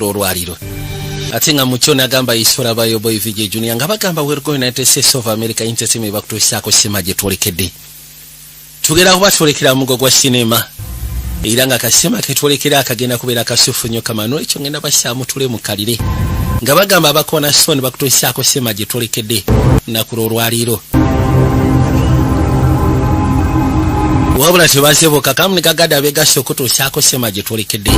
olwaliro ate nga mucho nagamba isora bayo boy VJ Junior nga bagamba we're going to United States of America intesime bakutushako sima je twolekedde tugera kuba twolekera mugo gwa cinema era nga kasema ketwolekera akagenda kubera kasufu nyo kamano ekyo ngenda bashamu tule mukalire nga bagamba bakona soni bakutushako sima je twolekedde nakulolwaliro wabula tebaseboka kamuni kagada begasho kutushako sima je twolekedde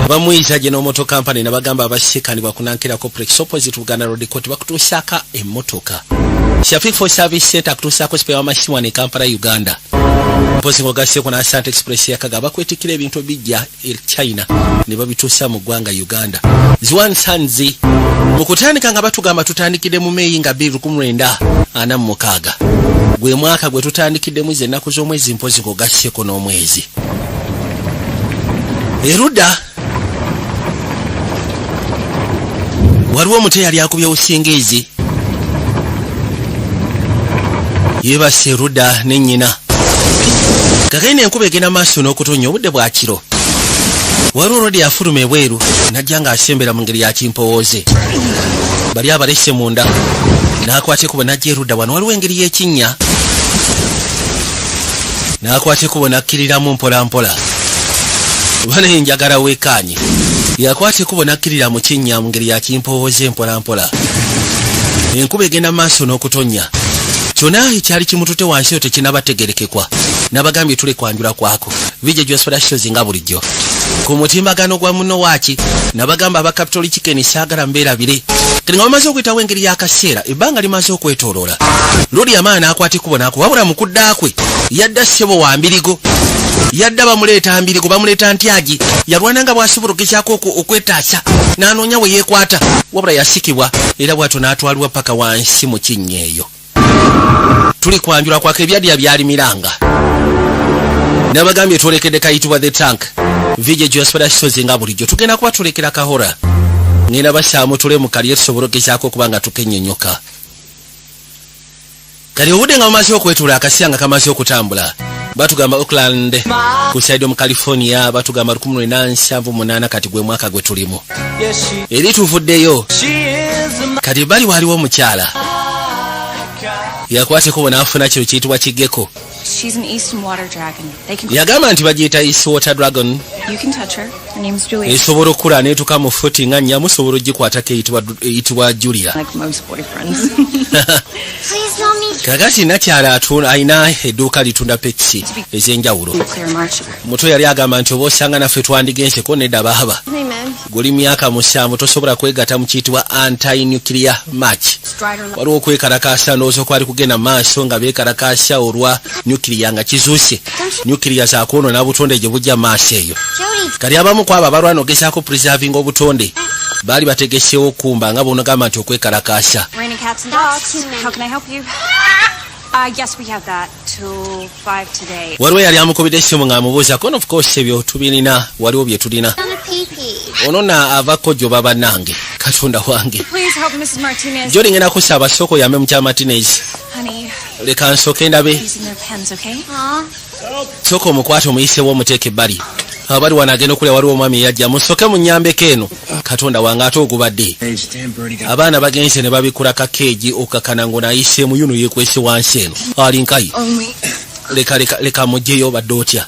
abamuiza je n'omoto company nabagamba abashikanibwa kunankira complex opposite Uganda Road Court bakutushaka emotoka Shafifo Service Center kutushako spare machine ne Kampala Uganda mpozi ngogase kuna Asante Express yakagaba kwetikira ebintu bijja China ne babitusha mu gwanga Uganda Zwan Sanzi mukutandika nga batugamba tutandikide mu Mei nga 2016 gwe mwaka gwe tutandikide mu ze naku z'omwezi mpozi ngogase ko n'omwezi Eruda waliwo mute yali akubye usingezi yeba Seruda nenyina kagene enkube gena maso n'okutonya obudde bwa kiro waliwo rodi afulume bweru najjanga asembera mu ngeri ya kimpowooze bali abalese munda n'akwate kubo najja Eruda wano waliwo engeri y'ekinnya n'akwate kubo nakkiriramu mpolampola bane njagala wekanye yakwate kubo nakkirira mu kinnya mu ngeri ya kimpowooze mpolampola enkube genda maaso n'okutonya kyonna ekyali kimutute wansi ote kinabategerekekwa nabagambye tule kwanjula kwako VJ Junior shows nga bulijjo ku mutimbagano gwa muno waaki nabagamba aba Capital Chicken saagala mbeera bire kati nga bamaze okwetawo engeri y'akaseera ebbanga limaze okwetooloola luli amaana akwate kubona ako wabula mukuddaakwe yadda ssebo wa mbirigo yadda bamuleeta mbirigo bamuleeta ntyagi yalwananga bwasibulukishako okwetaasa n'anoonya we yeekwata wabula yasikibwa era bw'atyo n'atwalibwa paka wansi mu kinnya eyo tuli kwanjula kwako ebyadya byali miranga nabagambye twolekedde kayitibwa The Tank VJ Junior shows nga bulijjo tugenda kuba tulekera kahora ngenda basaamu tule mu kaliye tusobolokezako kubanga tukennyonnyoka kali obudde nga bumaze okwetula akasiyanga kamaze okutambula batugamba Oakland ku side mu California batugamba 1978 kati gwe mwaka gwe tulimu eri tuvuddeyo kati bali waliwo omukyala yakwate kubona afuna kiro kiyitibwa Kigeko. She's an Eastern water dragon. They can yagamba nti bagiyita East Water Dragon. You can touch her. Her name's Julia. Esobola okula netuka mu footing nga nnyamu sobola ogikwatako eyitibwa Julia. Like most boyfriends. Please tell me. Kakati nakyala ayina edduuka litunda pets ez'enjawulo. Muto yali agamba nti oba osanga naffe twandigenseko nedda baaba. Guli myaka 7 tosobola kwegatta mu kiyitibwa anti-nuclear match. Waliwo okwekalakaasa ndowooza kwali kugenda maaso nga beekalakaasa olwa nuclear nga kizuuse. Nuclear zaakwonoona butonde gye bujja maaso eyo. Kali abamu kwabo abalwana ogezaako preserving obutonde baali bategeseewo okumba nga bonagamba nti okwekalakaasa. Yes, we have that till 5 today. Waliwo yali amukubidde essimu ng'amubuuza kono of course ebyo tubirina waliwo bye tulina. Onona avako baba nange katonda wange. Please help Mrs. Martinez. Jodi ngenda kusaba soko yame mu kya Martinez. Honey. Leka nsoke ndabe. Using their pens, okay? Soko omukwate omuyisewo omuteeke ebbali. Abali wanagenda okulya waliwo omwami yajja musoke mu nnyambeko eno katonda wange ate ogubadde abaana bagenze ne babikula kakeegi okakana ngo nayise mu yuno yekwese wansi eno alinkayi leka mujjeyo badde otya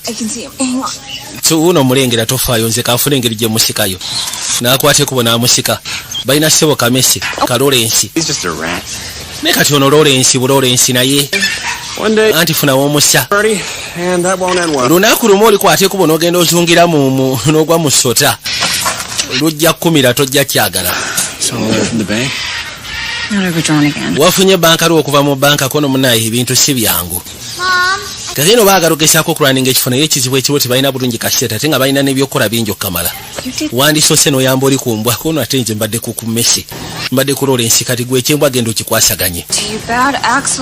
uno mulengera tofaayo nze kanfuna engeri gye musikayo n'akwate kubo n'amusika balina ssebo kamesi ka Lawrence ne kati ono Lawrence bulawrence naye anti funa womusa lunaku lumu olikwate kubo n'ogenda ozungira n'ogwa mu sota lujja kumira tojja kyagala wafunye banka lwo okuva mu banka kono munaye ebintu si byangu kageno baagalugezaako okulaninga ekifo naye ekizibu ekiwo tebalina bulungi kasete ate nga balina n'ebyokukola bingi okukamala wandisoose n'oyamba oli kumbwa kono ate nze mbadde ku Messi mbadde ku Lawrence kati gwe ekyembwa genda okikwasaganye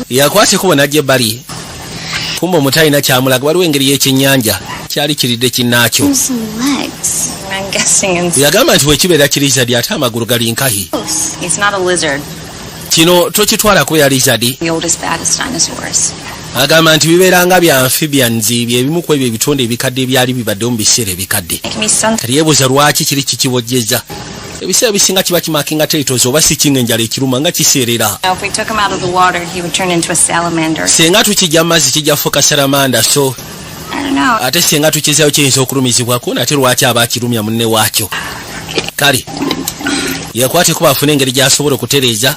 yakwate kubo najja ebbali kumba omutalina kyamulaga waliwo engeri y'ekyennyanja kyali kiridde kinnaakyo yagamba nti wekibeera kirizadi ate amagulu gali nkahi kino tokitwala kubeera lizadi agamba nti bibeeranga bya amphibians byebimu ku ebyo ebitonde ebikadde ebyali bibaddewo mu biseera ebikadde kati yeebuuza lwaki kiri kikibojjeza ebiseera bisinga kiba kimakinga territories oba si kinga enjala ekiruma nga kiseerera senga tukijja mu mazzi kijja fuuka salamanda so ate senga tukizayo kiyinza okulumizibwako nate lwaki aba akirumya munne waakyo kale yakwate kuba afuna engeri gy'asobola okutereeza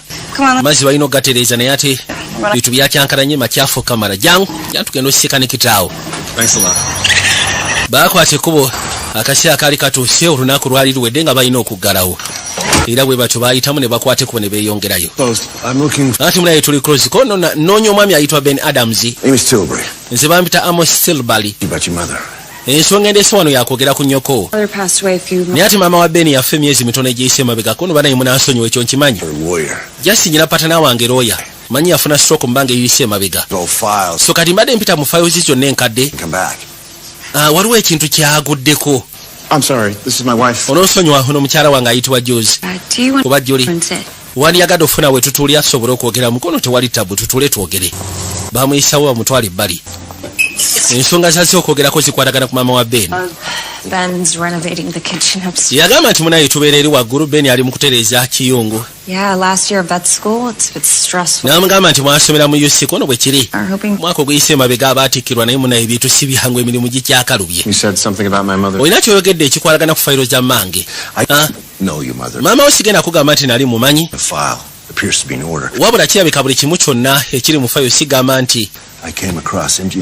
mazzi balina okugatereeza naye ate bintu byakyankalanye makyafu kamala jangu tugenda osisika ne kitaawo baakwata ekkubo akaseera kaali katuuse olunaku lwali luwedde nga balina okuggalawo era bwe batyo baayitamu ne bakwata ekkubo ne beeyongerayo ati mulaye tuli closiko noonya omwami ayitwa Ben Adams nze bampita Amos Silbally ensonga endeese wano yakwogera ku nnyoko naye ati maama wa Ben yaffe emyezi mitono egyeyise emabegako no banaye munansonyiwa ekyo nkimanyi jasinyira patana wange looya manyi yafuna stroke mu bbanga eyise emabega so kati mbadde mpita mu files zonna enkadde waliwo ekintu kyaguddeko onoonsonyiwa ono mukyala wange ayitibwa Jozi kuba Joli wandiyagadde ofuna we tutuulya tusobole okwogera mukono tewali tabu tutuule twogere bamuyisawo bamutwala ebbali ensonga zaze okwogerako zikwatagana ku maama wa Ben yagamba nti munaye tubeera eri waggulu Ben ali mu kutereeza kiyungu n'amugamba nti mwasomera mu UC kono bwe kiri mwaka oguyise emabega abaatikkirwa naye munaye ebintu si byangu emirimu gikyakalubye olina kyoyogedde ekikwatagana ku fayiro za mmange maama wo sigenda kugamba nti nali mumanyi wabula kirabika buli kimu kyonna ekiri mu fayo sigamba nti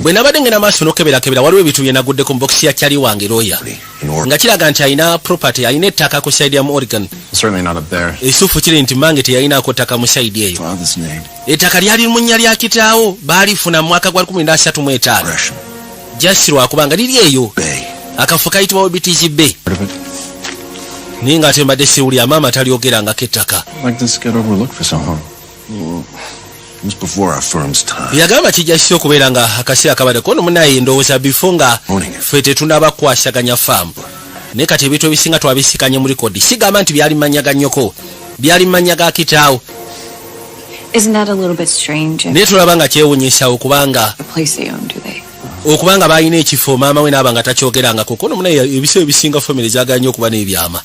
bwe nabadde ngenda maaso n'okeberakebera waliwo ebintu bye naguddeko mu bokisi ya kyali wange looya nga kiraga nti alina property alina ettaka ku saidi ya mu Oregon ekituufu kiri nti mmange teyalinaako ttaka mu saidi eyo ettaka lyali mu nnya lya kitaawo baalifuna mu mwaka gwa 1935 jasi lwakubanga liri eyo akafo kayitibwa Webitizi Bay naye nga ate mbadde siwulya maama talyogerangako ettaka yagamba kijja kisi okubeera nga akaseera kabaddeko ono munaye ndowooza bifo nga ffe tetunaba kukwasaganya faamu naye kati ebintu ebisinga twabisikanye mu likodi sigamba nti byali mmanya ga nnyoko byali mmanya ga kitaawo naye tulaba nga kyewunyisaawo okubanga balina ekifo maama we naaba nga takyogerangako kono munaye ebiseera ebisinga famire zaagala nnyo okuba n'ebyama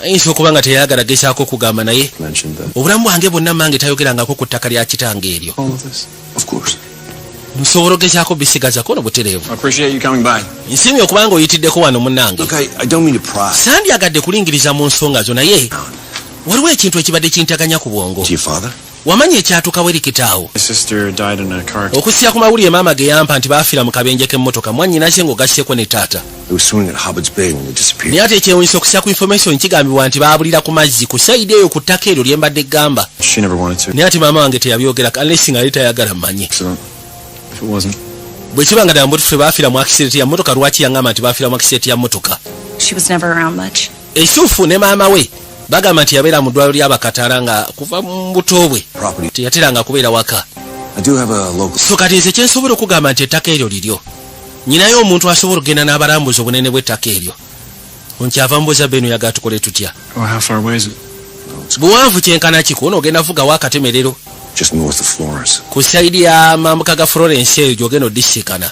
ayinza okuba nga teyayagala gezaako okugamba naye obulamu bwange bwonna mmange tayogerangako ku ttaka lya kitange eryo nsobola ogezaako bisigaza kono butereevu nsiimye okubanga oyitiddeko wano munnange sandyagadde kulingiriza mu nsonga zo naye waliwo ekintu ekibadde kintaganya ku bwongo wamanya ekyatukawo eri kitaawo okussya ku mawulire maama ge yampa nti baafiira mu kabenje k'emmotoka mwannyinaze ng'ogasseko ne taata naye ate ekyewunyisa okussya ku information kigambibwa nti baabulira ku mazzi ku sayidi eyo ku ttaka eryo lye mbadde eggamba naye ate maama wange teyabyogera unless nga yali tayagala mmanye bwe kiba nga ddala mbutufe baafiira mu akisidenti ya mmotoka lwaki yaŋŋamba nti baafiira mu akisidenti ya mmotoka ekituufu ne maama we bagamba nti yabeera mu ddwaliro ly'abakatala nga kuva mu buto bwe teyateranga kubeera waka so kati nze kyensobola okugamba nti ettaka eryo liryo nyinayo omuntu asobola okugenda n'abalambuzi obunene bw'ettaka eryo onkyava mbuuza beno yagala tukole tutya buwanvu kyenkana kiku onoogenda vugawo akatemerero ku sayidi ya mambuka ga Florence eyo gyogenda odisikana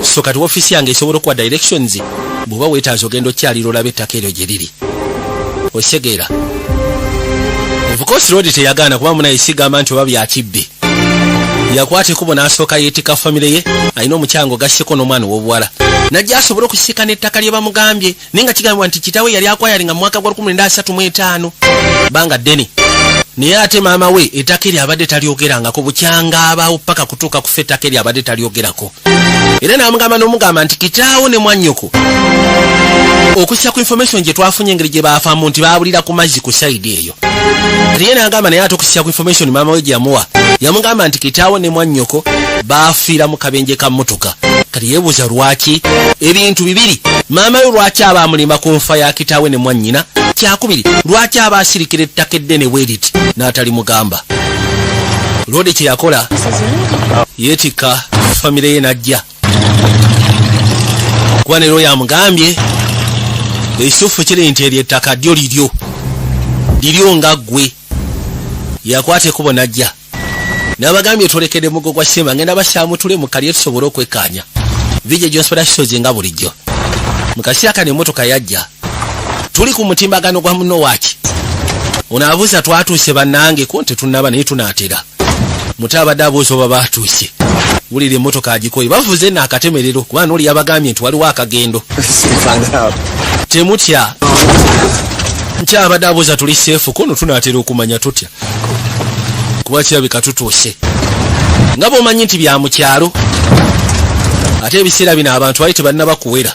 so kati woofiisi yange esobola okuwa directions bw'oba weetaaza ogenda okyalira olaba ettaka eryo gye liri osegeera Vukosi Road teyagaana kuba munaye sigamba nti oba byakibbe yakwata ekkubo n'asooka yeetika famire ye alina omukyango gasseko n'omwana w'obuwala najja asobole okusika n'ettaka lye bamugambye naye nga kigambibwa nti kitaawe yali akwayalinga mu mwaka gwa 1935 banga ddene naye ate maama we ettaka eryo abadde talyogerangako bukyanga abaawo paka kutuuka kufa ettaka eryo abadde talyogerako era n'amugamba n'omugamba nti kitaawo ne mwannyoko okusya ku information gye twafunye engeri gye baafaamu nti baabulira ku mazzi ku sayidi eyo kati ye n'agamba naye ate okusya ku information maama we gye yamuwa yamugamba nti kitaawo ne mwannyoko baafiira mu kabenje ka mmotoka kati yeebuuza lwaki ebintu bibiri maama we lwaki aba amulimba ku nfa ya kitaawe ne mwannyina kyakubiri lwaki aba asirikira ettaka eddene bweriti n'atali mugamba Lodi kye yakola yeetikka famire ye najja kuba ne looya amugambye ekituufu kiri nti eryo ettaka ddyo liryo nga ggwe yakwata ekkubo najja n'abagambye tulekere mugo gwa Simba ngenda basaamu tule mu kaliyo tusobole okwekkaanya vije Jospera shozi nga bulijjo mukasiya kane motoka yajja tuli ku mutimbagano gwa muno waki onaabuuza twatuuse bannange konte tunaba naye tunaatera mutabadde abuuza oba baatuuse wulira emmotoka agikoye bavuze n'akatemerero kuba n'oli yabagambye nti waliwo akagendo temutya nkyabadde abuuza tuli seefu kono tunaatera okumanya tutya kuba kirabika tutuuse nga bw'omanyi nti bya mu kyalo ate ebiseera bino abantu bali tebannaba kuwera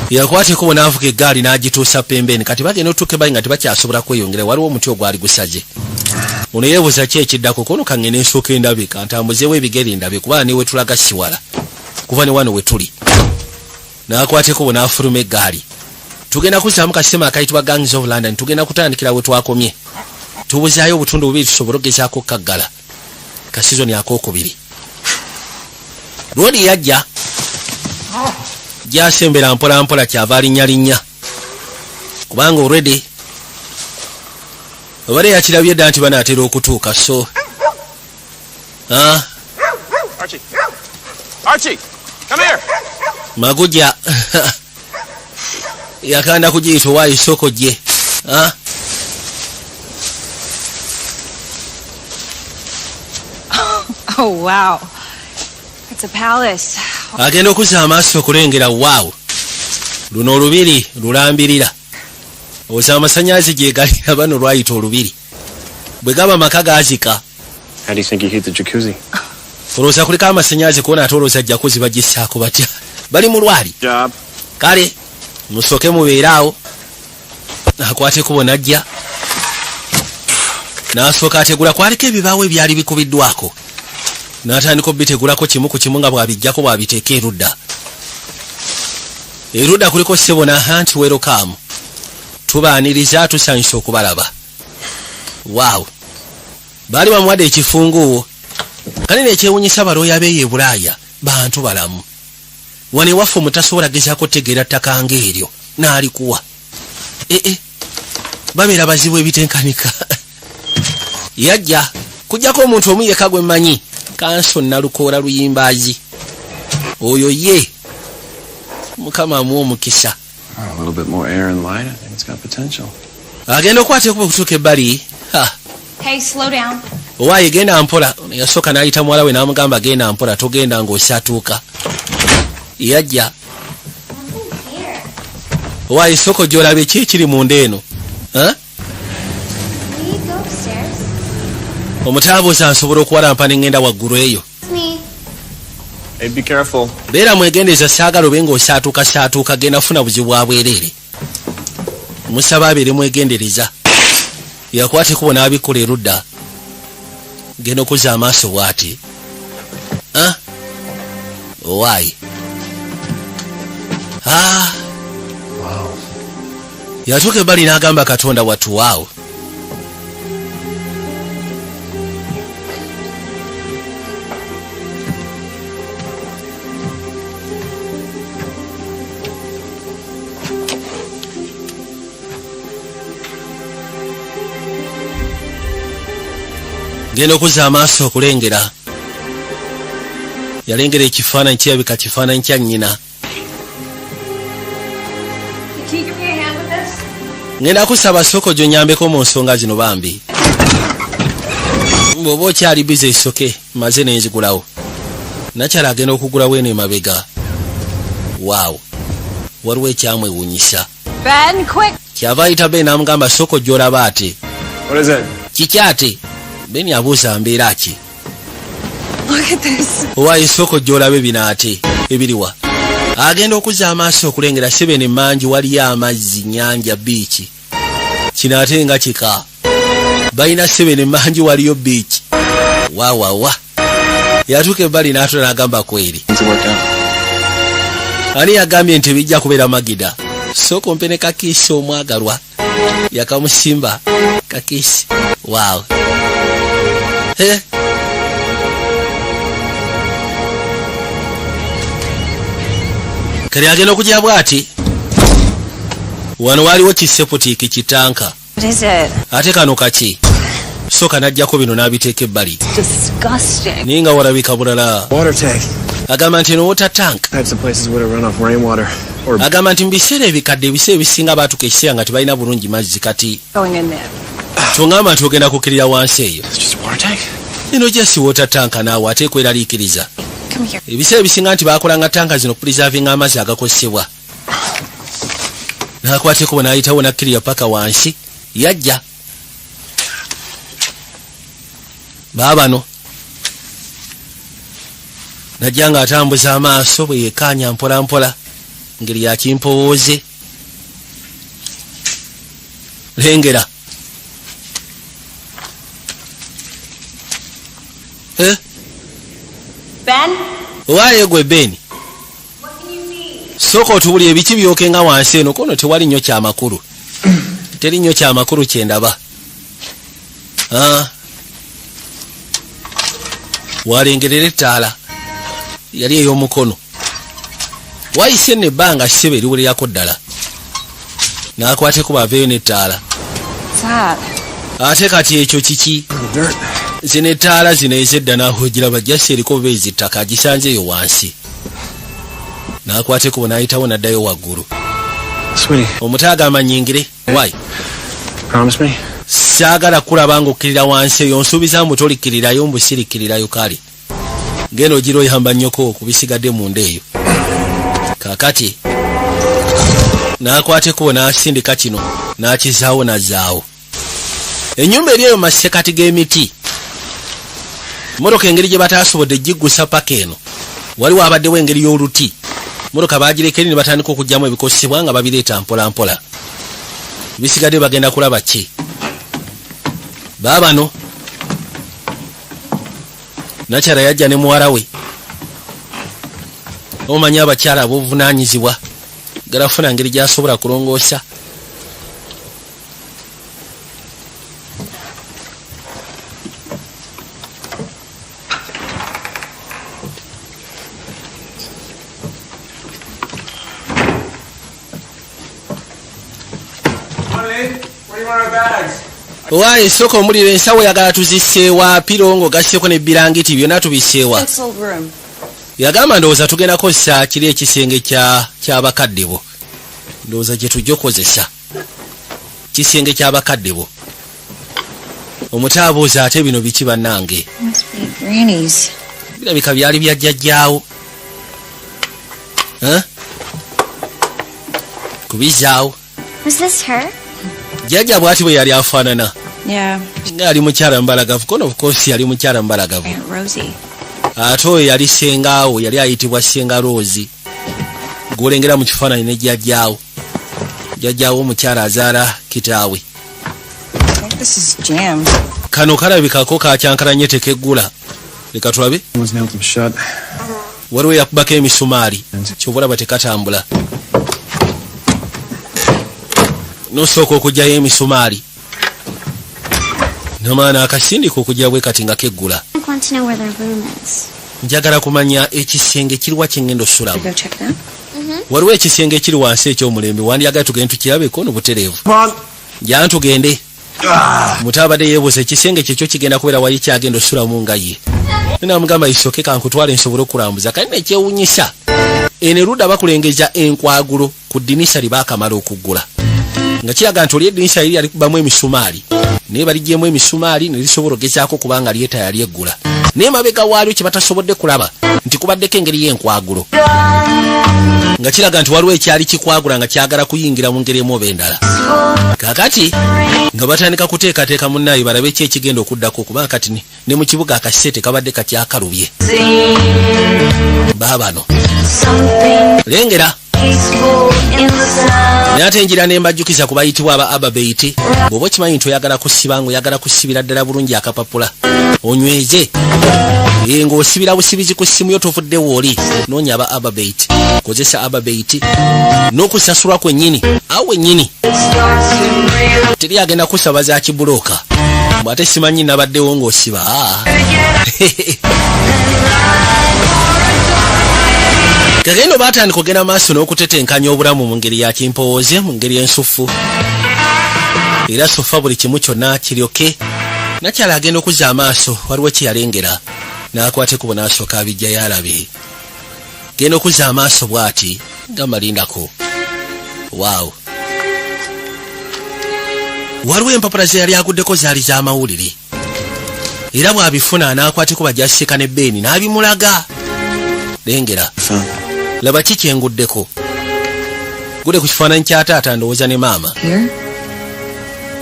yakwateko bonaavuga eggaali n'agituusa pembeni kati bagenda otuuke bali nga tebakyasobola kweyongera waliwo omuti ogwali gusaze ono yeebuuza ki ekiddako kono kangene ensooka endabe kantambuzeewo ebigere ndabe kuba ne wetulaga siwala kuva ne wano wetuli n'akwateko bonaafuluma eggaali tugenda kuzaamu kasema akayitibwa Gangs of London tugenda kutandikira we twakomye tubuzaayo obutundu bubiri tusobole okugezaako kaggala kasizoni akookubiri lwodi yajja gyasembera mpola mpola kyava linnya kubanga already obale yakirabye dda nti banaatera okutuuka so Archie, come here. Maguja yakanda kujiyita owaayo isoko gye Oh, wow. It's a palace. agenda okuzza amaaso okulengera waawo luno olubiri lulambirira oza amasannyalaze gye galira bano lwayita olubiri bwe gaba maka gaazika. How do you think you heat the jacuzzi? olowooza kuliko amasannyalaze kuona ate olowooza jjakuzi bagissaako batya bali mu lwali Job. kale musooke mubeeraawo akwateko bonajja n'asooka ategula kwaliko ebibaawo ebyali bikubiddwako n'atandika obitegulako kimu ku kimu nga bw'abijjako bw'abiteeka erudda kuliko ssebona hanti welokaamu tubaaniriza tusanyusa okubalaba waawo baali bamuwadde ekifunguwo kanene ekyewunyisa balooya beeyo e Bulaaya bantu balamu wano ewaffe omutasobola gezaako tegeera ttaka ng'eryo n'alikuwa babeera bazibu ebitenkanika yajja kujjako omuntu omu yekka gwe mmanyi kanso nalukoola luyimbaazi oyo ye mukama amuwa omukisa agenda okwateko okutuuka ebbali Hey, slow down. owaayi genda mpola yasooka n'ayita muwala we n'amugamba genda mpola togenda ng'osyatuuka yajja owaayi soko gy'olaba eki ekiri munda eno omutaabuuza nsobola okuwalampa ne ngenda waggulu eyo Hey, be careful. beera mwegendeeza saagala obe ng'osaatuuka genda funa buzibu bwa bwereere musaba abeere mwegendereza yakwate kubo n'abikola erudda genda okuzza amaaso bw'ati owaayi yatuuka ebbali n'agamba Katonda watuwaawo genda okuzza amaaso okulengera yalengera ekifaananyi kirabika kifaananyi kya nnyina ngenda kusaba soko gy'onyambeko mu nsonga zino bambi bw'oba okyali bize esoke maze nenzigulawo nakyala agenda okugulawo eno emabega waawo waliwo ekyamwewunyisa Ben, quick. kyava ayita Ben n'amugamba soko gy'olaba ate What is it? kikyate Ben abuuza mbeera ki Look at this. owaayi soko gy'olaba ebino ate ebiriwa agenda okuzza amaaso okulengera sebene mangi waliyo amazzi nnyanja biiki kino ate nga kika balina sebene mangi waliyo biiki wawawa yatuuka ebbali n'atula n'agamba kweri ani yagambye nti bijja kubeera magida soko mpene kakiisi omwagalwa yakamusimba kakiisi waawo kale agenda okujja bw'ati wano waliwo kiseputiiki kitanka What is it? ate kano kaki soka najjako bino n'abiteeka ebbali Disgusting. naye nga walabika bulala. Water tank. Agamba nti eno water tank. Types of places would have run off rainwater or Agamba nti mu biseera ebikadde ebiseera ebisinga baatuka ekiseera nga tebalina bulungi mazzi kati Going in there. kyongamba nti ogenda kukkirira wansi eyo. it's just a water tank. eno just water tank naawe ate kweraliikiriza. Come here. Ebiseera ebisinga nti baakolanga tanka zino kupurizavinga amazzi agakozesebwa. N'akwateko bwe n'ayitawo nakkirira paka wansi yajja. Baabano najja ng'atambuza amaaso bwe yeekaanya mpola mpola ngeri ya kimpowooze. Lengera. Ben? Owaaye gwe Ben. Sooka otubuli ebiki byokenga wansi eno kono tewali nnyo kyamakulu. Teri nnyo kyamakulu kyendaba. Walengerera ettaala yali ey'omukono. Wayise nno ebbanga ssebe eriwererako ddala. N'akwateko baveeyo n'ettaala. Ate kati ekyo kiki? Zino ettaala zino ez'edda n'ahojjiraba jjasi eriko bubeezi ttaka agisanzeeyo wansi. N'akwateko bwe n'ayitawo n'addayo waggulu. Omutaaga amanyingire. Why? Promise me. Saagala kulaba ng'okkirira wansi eyo nsuubiza mbu tolikkirirayo mbu sirikkirirayo kale. Ngeno ogiro oyamba nnyoko ku bisigadde munda eyo. Kaakati n'akwateko n'asindika kino n'akizaawo n'azaawo. Ennyumba eri eyo masekati g'emiti. Mmotoka engeri gye bataasobodde giggusa paka eno. Waliwo abaddewo engeri y'oluti. Mmotoka baagireka ne batandika okugyamu ebikozesebwa nga babireeta mpola mpola. Bisigadde bagenda kulaba ki? Baabano nakyala yajja ne muwala we. Omanyi abakyala ab'obuvunaanyizibwa galafuna ngeri gy'asobola kulongoosa. Waaye soko omulira ensawo yagala tuzisseewa pirongo gasseko n'ebbirangiti byonna tubisseewa. Yagamba ndowooza tugenda kozesa kiri ekisenge ky'abakadde bo. Ndowooza gye tujja okozesa kisenge ky'abakadde bo. Omutaabuuza ate bino biki bannange? Birabika byali bya jjajjaawo. Kubizaawo. Was this her? Jjajja bw'ati bwe yali afaanana. Yeah. Nga ali mukyala mbalagavu kono of course yali mukyala mbalagavu. Aunt Rosie. Ate oyo yali sengaawo yali ayitibwa Senga Rosie. Gw'olengera mu kifaananyi ne jjajjaawo. Jjajjaawo omukyala azaala kitaawe. This is jammed. Kano kalabikako kakyankalanye tekeggula. Leka tulabe. Waliwo yakubako emisumaali. Kyobulaba tekatambula. Nosooka okugyayo emisumaali. Namaana akasindika okugya bwe kati nga keggula. I want to know where their room is. Njagala kumanya ekisenge kiriwa kyengendo sulamu. Go check that. Waliwo ekisenge ekiri wansi eky'omulembe wandiyagala tugende tukirabeko n'obutereevu. Njala tugende. Mutabadde yeebuuza ekisenge kyekyo kigenda kubeera wali kyagenda osulamu nga ye. Namugamba isoke kankutwale nsobole okulambuza kale nekyewunyisa. Eno erudda bakulengeza enkwagulo ku ddinisa libaakamala okuggula. Nga kiraga nti oli eddinisa liri alikubamu emisumaali. Naye baliggyemu emisumaali ne lisobola ogezaako kubanga lyeta yali eggula. Naye mabega waalyo kye batasobodde kulaba nti kubaddeko engeri y'enkwagulo. Nga kiraga nti waliwo ekyali kikwagula nga kyagala kuyingira mu ngeri emu oba endala. Kaakati nga batandika kuteekateeka munnaye balabe ki ekigenda okuddako kubanga kati ne mu kibuga akasite kabadde katyakalubye. Baabano lengera n'ate enjira n'embajjukiza ku bayitibwa aba Ababeiti. Bw'oba okimanyi nti oyagala kusiba ng'oyagala kusibira ddala bulungi akapapula onyweze ng'osibira busibizi ku ssimu yo tovuddewo oli noonya aba Ababeiti. Kozesa Ababeiti n'okusasulwa kwennyini awo wennyini teri agenda kusaba za kibulooka bw'ate simanyi nabaddewo ng'osiba. Kagendo batandika okugenda maaso n'okutetenkanya obulamu mu ngeri ya kimpowooze mu ngeri ensufu. Era sofa buli kimu kyonna kiryoke nakyala agenda okuzza amaaso waliwo kye yalengera n'akwate ku n'asooka abijja yalabe genda okuzza amaaso bw'ati nga malindako. Waawo, waliwo empapula ze yali aguddeko zaali z'amawulire era bw'abifuna n'akwateko bajasika ne Beeni n'abimulaga. Lengera, laba ki kyenguddeko. Gude ku kifaananyi kya taata ndowooza ne maama.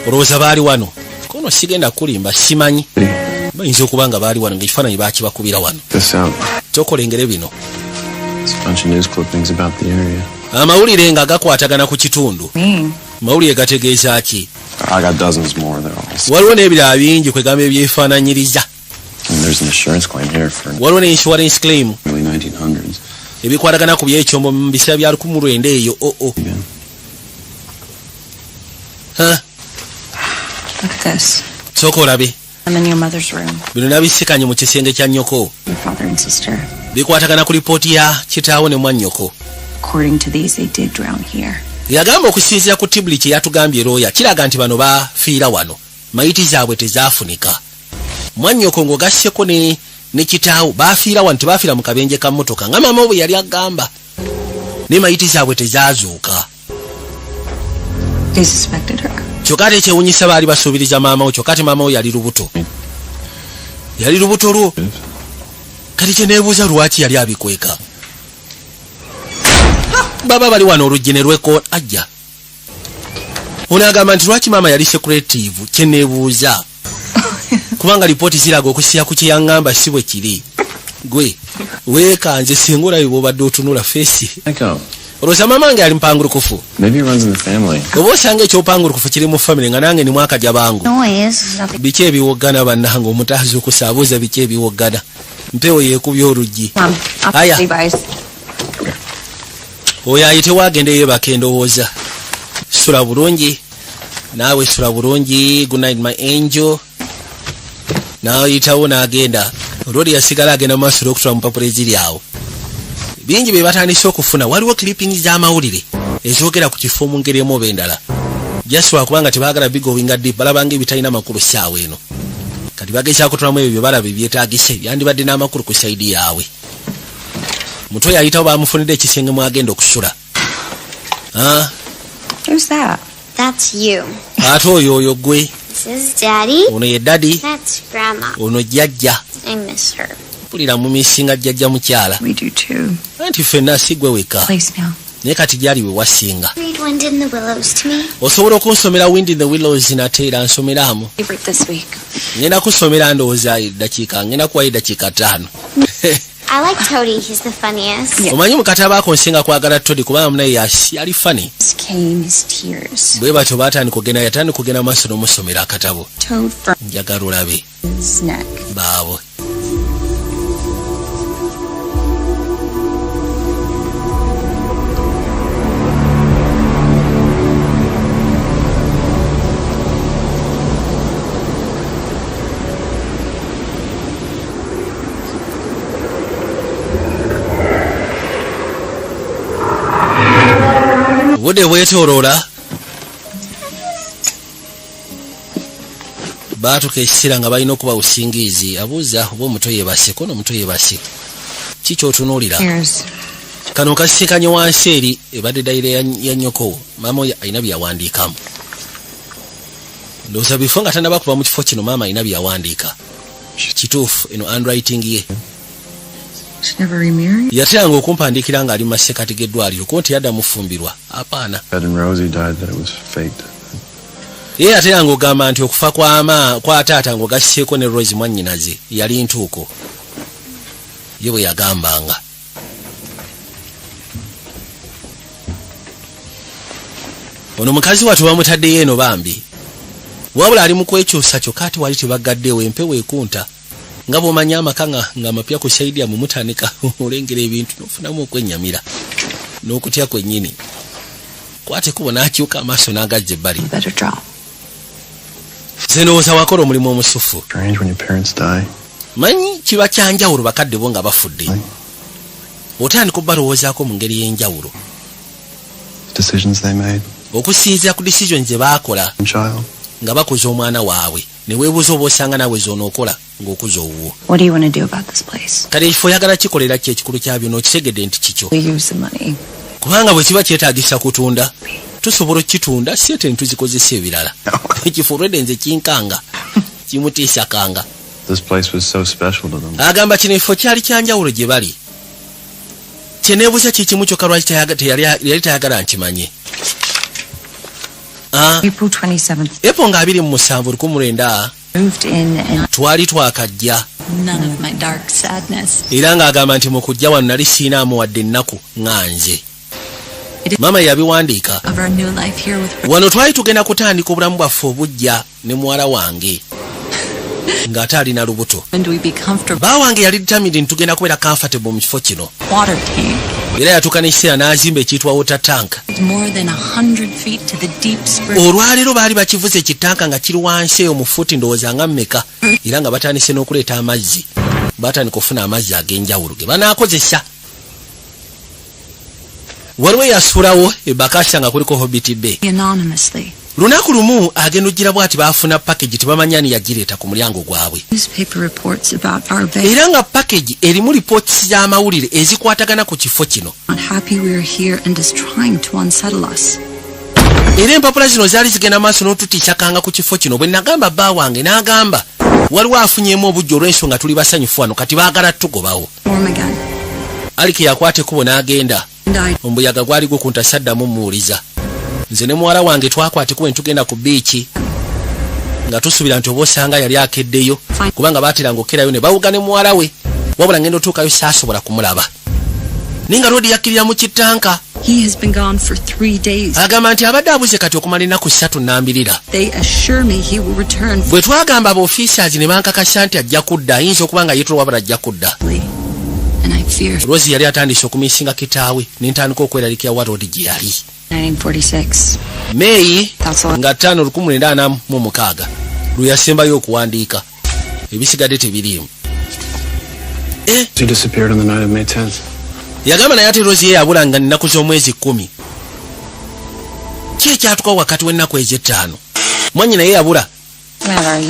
Olowooza baali wano? Kono sigenda kulimba, simanyi. Bayinza okuba nga baali wano ng'ekifaananyi baakibakubira wano. Tokolengere bino. Amawulire nga gakwatagana ku kitundu. Mawulire gategeeza ki? Waliwo n'ebirala bingi kwe gamba ebyefaananyiriza. Waliwo ne insurance claim ebikwatagana ku byekyombo mu biseera bya 1900 eyo. Look at this. Sooka olabe. I'm in your mother's room. Bino nabisikanye mu kisenge kya nnyoko. Your father and sister. Bikwatagana ku lipooti ya kitaawo ne mwannyoko. According to these, they did drown here. Yagamba okusinziira ku tibuli kye yatugambye looya kiraga nti bano bafiira wano. Mayiti zaabwe tezaafunika. Mwannyoko ng'ogasseko ne kitaawo bafiira wano, tebafiira mu kabenje ka mmotoka nga maama bwe yali agamba. Ne mayiti zaabwe tezaazuuka. They suspected her. Kyokka ate ekyewuunyisa baali basuubiriza maama we, kyokka ate maama we yali lubuto. Yali lubuto lwo. Kati kye neebuuza lwaki yali abikweka. Baba bali wano oluggi ne lweko ajja. Onaagamba nti lwaki maama yali secretive, kye neebuuza. Kubanga lipooti ziraga okusiya ku kyeyaŋŋamba si bwe kiri. Gwe weekanze singa olabye bw'obadde otunula feesi. Olowooza maama wange ali mpangurukufu. Oba osanga ekyopangulukufu kiri mu famire nga nange ni mwaka jabangu. Biki ebiwoggana bannange omutaazi okusaabuuza biki ebiwoggana. Mpewo yeekubye oluggi. Aya. Oyo ayite waagende yeebaka endowooza. Sula bulungi. Naawe sula bulungi. Good night my angel. N'ayitawo n'agenda. Olwoli yasigala agenda mu maaso n'okutula mu mpapula eziri awo. Bingi bye batandise okufuna. Waliwo clipping z'amawulire ezoogera ku kifo mu ngeri emu oba endala. Just lwakubanga tebaagala bigowinga deep, balabanga ebitalina makulu ssaawa eno. Kati bagezaako kutulamu ebyo bye balaba ebyetaagise byandibadde n'amakulu ku sayidi yaabwe. Mutwe yayitawo bamufunidde ekisenge mwagenda okusula. Who's that? That's you. Ate oyo gwe. This is Daddy. Ono ye daddy. That's Grandma. Ono jjajja. I miss her. Pulira mu misinga jjajja mukyala. We do too. Anti ffenna si gwe weka. Place now. Naye kati gyali we wasinga. Read Wind in the Willows to me. Osobola okunsomera Wind in the Willows nate era nsomeramu. Favorite this week. Ngenda kusomera ndowooza eddakiika, ngenda kuwayo eddakiika 5. I like Toady. He's the funniest. Yeah. Omanyi mu katabo ako nsinga kwagala Todi kubanga munaye yali funny. This came his tears. Bwe batyo yatandika kugenda maaso n'omusomera akatabo. Toad from Njagala olabe. his neck. Baabo. Obudde bwetooloola baatuka ekiseera nga balina okuba busingiizi. Abuuza oba omuto yeebase, kono omuto yeebase. Ki ky'otunuulira? Kano kasisikanye wansi eri ebadde dayiro ya nnyoko. Maama oyo alina bye yawandiikamu. Ndowooza bifo nga tannaba kuba mu kifo kino maama alina bye yawandiika. Kituufu eno handwriting ye. Yateranga okumpandiikira ng'ali mu masekati g'eddwaliro kuba nti yadda mufumbirwa. Apaana. Ye yateranga ogamba nti okufa kwa taata ng'ogassiseeko ne Rose mwannyinaze yali ntuuko. Ye bwe yagambanga. Ono mukazi wattu bamutaddeyo eno bambi. Wabula ali mu kwekyusa kyokka ate wali tebaggaddeewo empewo ekunta. Nga bw'omanyi amaka nga mapya ku sayidi yamu mutandika olengera ebintu n'ofunamu okwennyamira n'okutya kwennyini. Kwate kubo n'akyuka amaaso n'agajja ebbali. Nze ndowooza wakola omulimu omusufu. Manyi kiba kyanjawulo bakadde bo nga bafudde. Otandika obbalowoozaako mu ngeri y'enjawulo. Okusinziira ku decisions ze baakola nga bakoze omwana waabwe. ne weebuuza oba osanga nawe z'onookola ng'okuza owuwo. What do you want to do about this place? Kale ekifo oyagala kikolera ki ekikulu kyabyo n'okitegedde nti kikyo? We use the money. Kubanga bwe kiba kyetaagisa kutunda tusobola okitunda si ate ne tuzikozesa ebirala. Ekifo olwedde nze kinkanga kimutiisa kanga. This place was so special to them. Agamba kino ekifo kyali kyanjawulo gye bali. Kyeneebuuza kikimu kyokka lwaki yali tayagala nkimanye. April 27th. April nga 27 Moved in and twali twakajja. none of my dark sadness. Era ng'agamba nti mu kujja wano nali siinaamu wadde ennaku nganze. Mama yabiwandiika. Of our new life here with Wano twali tugenda kutandika obulamu bwaffe obujja ne muwala wange ng'ate alina lubuto. when do we be comfortable? Bba wange yali determined tugenda kubeera comfortable mu kifo kino. Water tank. Era yatuuka n'ekiseera n'azimba ekiyitibwa water tank. It's more than 100 feet to the deep spring. Olwaleero baali bakivuze ekitanka nga kiri wansi eyo mu fuuti ndowooza nga mmeka era nga batandise n'okuleeta amazzi. Batandika okufuna amazzi ag'enjawulo ge banaakozesa. Waliwo eyasuulawo ebbakasa nga kuliko Hobbit Bay. Anonymously. Lunaku lumu agenda ojjira bw'ati baafuna package tebamanya ni yagireeta ku mulyango gwabwe. Newspaper reports about our bay. Era nga package erimu reports z'amawulire ezikwatagana ku kifo kino. Not happy we are here and is trying to unsettle us. Era empapula zino zaali zigenda maaso n'otutiisakanga ku kifo kino bwe nagamba bba wange n'agamba waliwo afunyemu obujja olw'ensonga tuli basanyufu wano kati baagala tugobawo. Warm again. Alike yakwata ekkubo n'agenda. And I Ombuyaga gwali gukunta saddamu muwuliza. Nze ne muwala wange twakwata ekkubo ne tugenda ku biiki nga tusuubira nti oba osanga yali akeddeyo kubanga baateranga okkerayo ne bawuga ne muwala we wabula ngenda otuukayo saasobola kumulaba. Ninga Roodi yakkirira mu kitanka. he has been gone for 3 days. Agamba nti abadde abuze kati okumala ennaku 3 nnambirira. They assure me he will return Bwe twagamba abaofisers ne bankakasa nti ajja kudda ayinza okuba nga yeetula wabula ajja kudda. fully. And I fear Rozi yali atandise okumisinga kitaawe n'entandika okweraliikira wa Roodi gye yali. 1946. Meeyi That's all. nga 1946 lwe yasembayo okuwandiika. Ebisigadde tebiriimu. She disappeared on the night of May 10th. Yagamba naye ate Rozi ye yabula nga nnaku z'omwezi 10. Ki ekyatukawo wakati w'ennaku ez'ettaano? Mwanyi naye yabula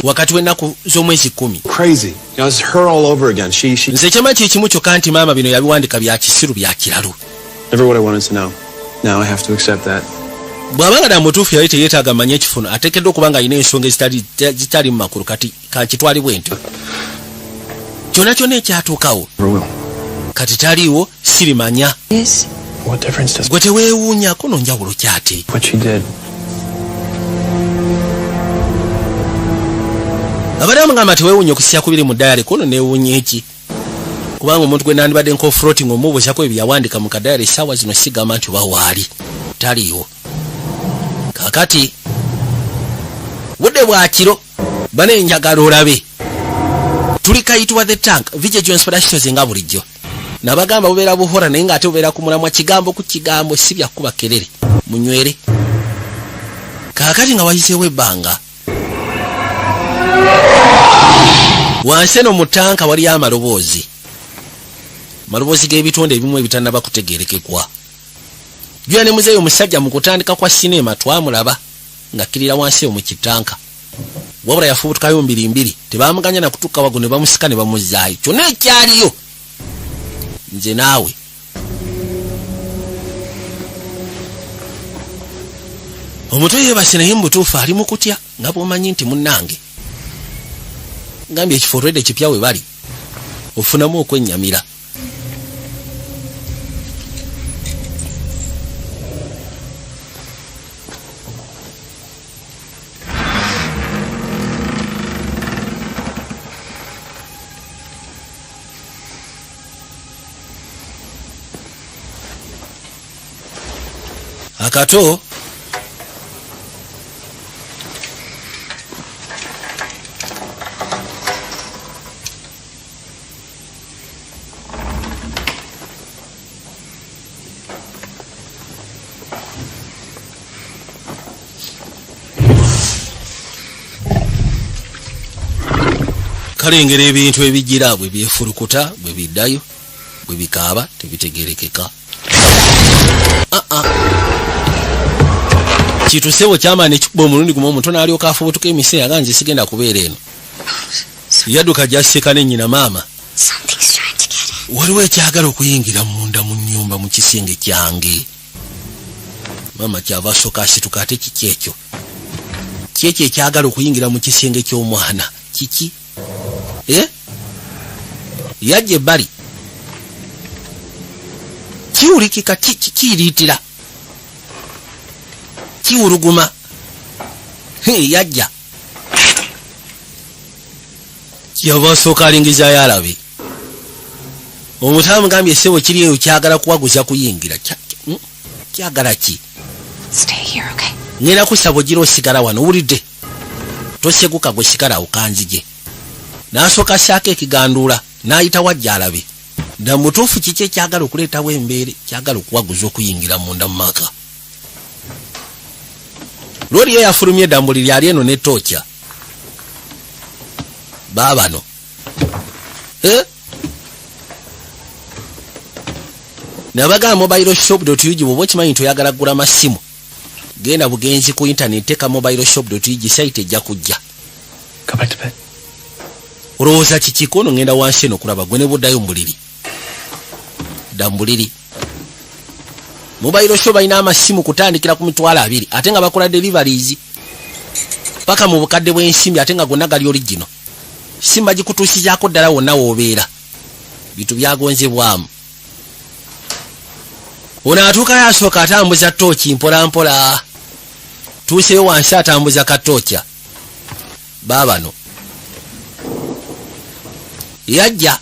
wakati w'ennaku z'omwezi 10. Crazy. You know, it's her all over again. She Nze kyama kikimu kyokka nti maama bino yabiwandika bya kisiru bya kiralu. never what I wanted to know. Now I have to accept that. Bw'abanga na mutuufu yali teyeetaaga manye ekifuno ateekeddwa okuba nga alina ensonga ezitali mu makulu kati kakitwali bwentyo. Kyonna kyonna ekyatuukawo Never will. kati taliiwo sirimanya. Yes. What difference does Gwe teweewuunyako n'onjawulo kyate. what she did? Abadde bamugamba teweewuunya okusya ku biri mu dayari kono neewuunya eki. Kubanga omuntu gwe nandibadde nk'ofloating omubuuzako ebyo yawandiika mu kadayari essaawa zino sigamba nti oba waali. Taliiwo. Kaakati budde bwa kiro bane njagala olabe. Tuli kayitibwa the tank vigilance productions nga bulijjo. Nabagamba bubeera buhora naye ng'ate bubeera ku mulamwa kigambo ku kigambo si bya kuba kerere. Munywere. Kaakati nga wayiseewo ebbanga. Wansi eno mu tanka waliyo amaloboozi. Maloboozi g'ebitonde ebimu ebitannaba kutegeerekekwa. Jula ne muzeeyo omusajja mu kutandika kwa sinema twamulaba ng'akkirira wansi eyo mu kitanka. Wabula yafubutukayo mbirimbiri tebaamuganya na kutukka wago ne bamusika ne bamuzzaayo. Kyonna ekyaliyo nze naawe. Omutwe yeebase naye mu butuufu ali mu kutya nga bw'omanyi nti munnange. Ngambye ekifo olwedde ekipya we bali ofunamu okwennyamira. Akato kalengera ebintu ebigira bwe byefulukuta bwe biddayo bwe bikaaba tebitegerekeka. Kitusebo kyama ne kikuba omulundi gumu omutono alyoka afubutuka emisera ganze sigenda kubeera eno. Yadduka gyaseka ne nnyina maama. Waliwo ekyagala okuyingira munda mu nnyumba mu kisenge kyange. Maama kyava asooka asituka ate kiki ekyo? Kyekyo ekyagala okuyingira mu kisenge ky'omwana. Kiki? Yajja ebbali. Kiwulikika kiyiriitira. Kiwuluguma. Yajja. Kyava asooka alingizaayo alabe. Omutaamu gambye ssebo kiri eyo kyagala kuwaguza kuyingira. Kyagala ki? Stay here, okay? Ngenda kusaba ogira osigala wano owulidde. Toseguka gwe sigala okanzije. N'asooka assaako ekiganduula n'ayita wajja alabe. Dda mutuufu kiki ekyagala okuleetawo embeere kyagala okuwaguza okuyingira munda mu maka. Looli ye yafulumye eddambuli lyali eno ne tookya. Baabano. Nabaga mobileshop.ug bwoba okimanyi nti oyagala kugula masimu. Genda bugenzi ku internet teka mobileshop.ug site ejja kujja. Olowooza kiki kono ngenda wansi eno kulaba gwe ne buddayo mbuliri. Dambuliri. Mobile shop ayina amasimu kutandikira ku mitwalo 2 ate nga bakola deliveries. Paka mu bukadde bw'ensimbi ate nga gonna gali original. Simba gikutuusizaako ddala wonna w'obeera. Bitu byagonzebwamu. Ono atuuka yasooka atambuza tooki mpola mpola. Tuuseyo wansi atambuza katookya. Baabano. Yajja.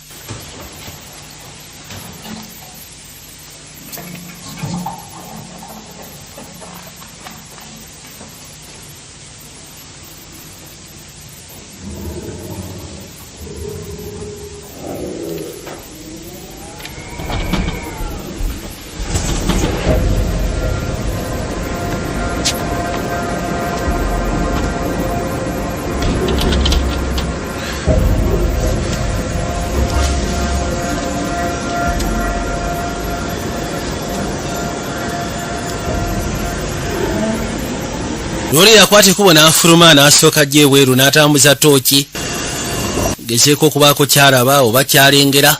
Looli yakwate kubo n'afuluma n'asooka gye ebweru n'atambuza tooki. Gezeeko okubaako kyalaba oba kyalengera.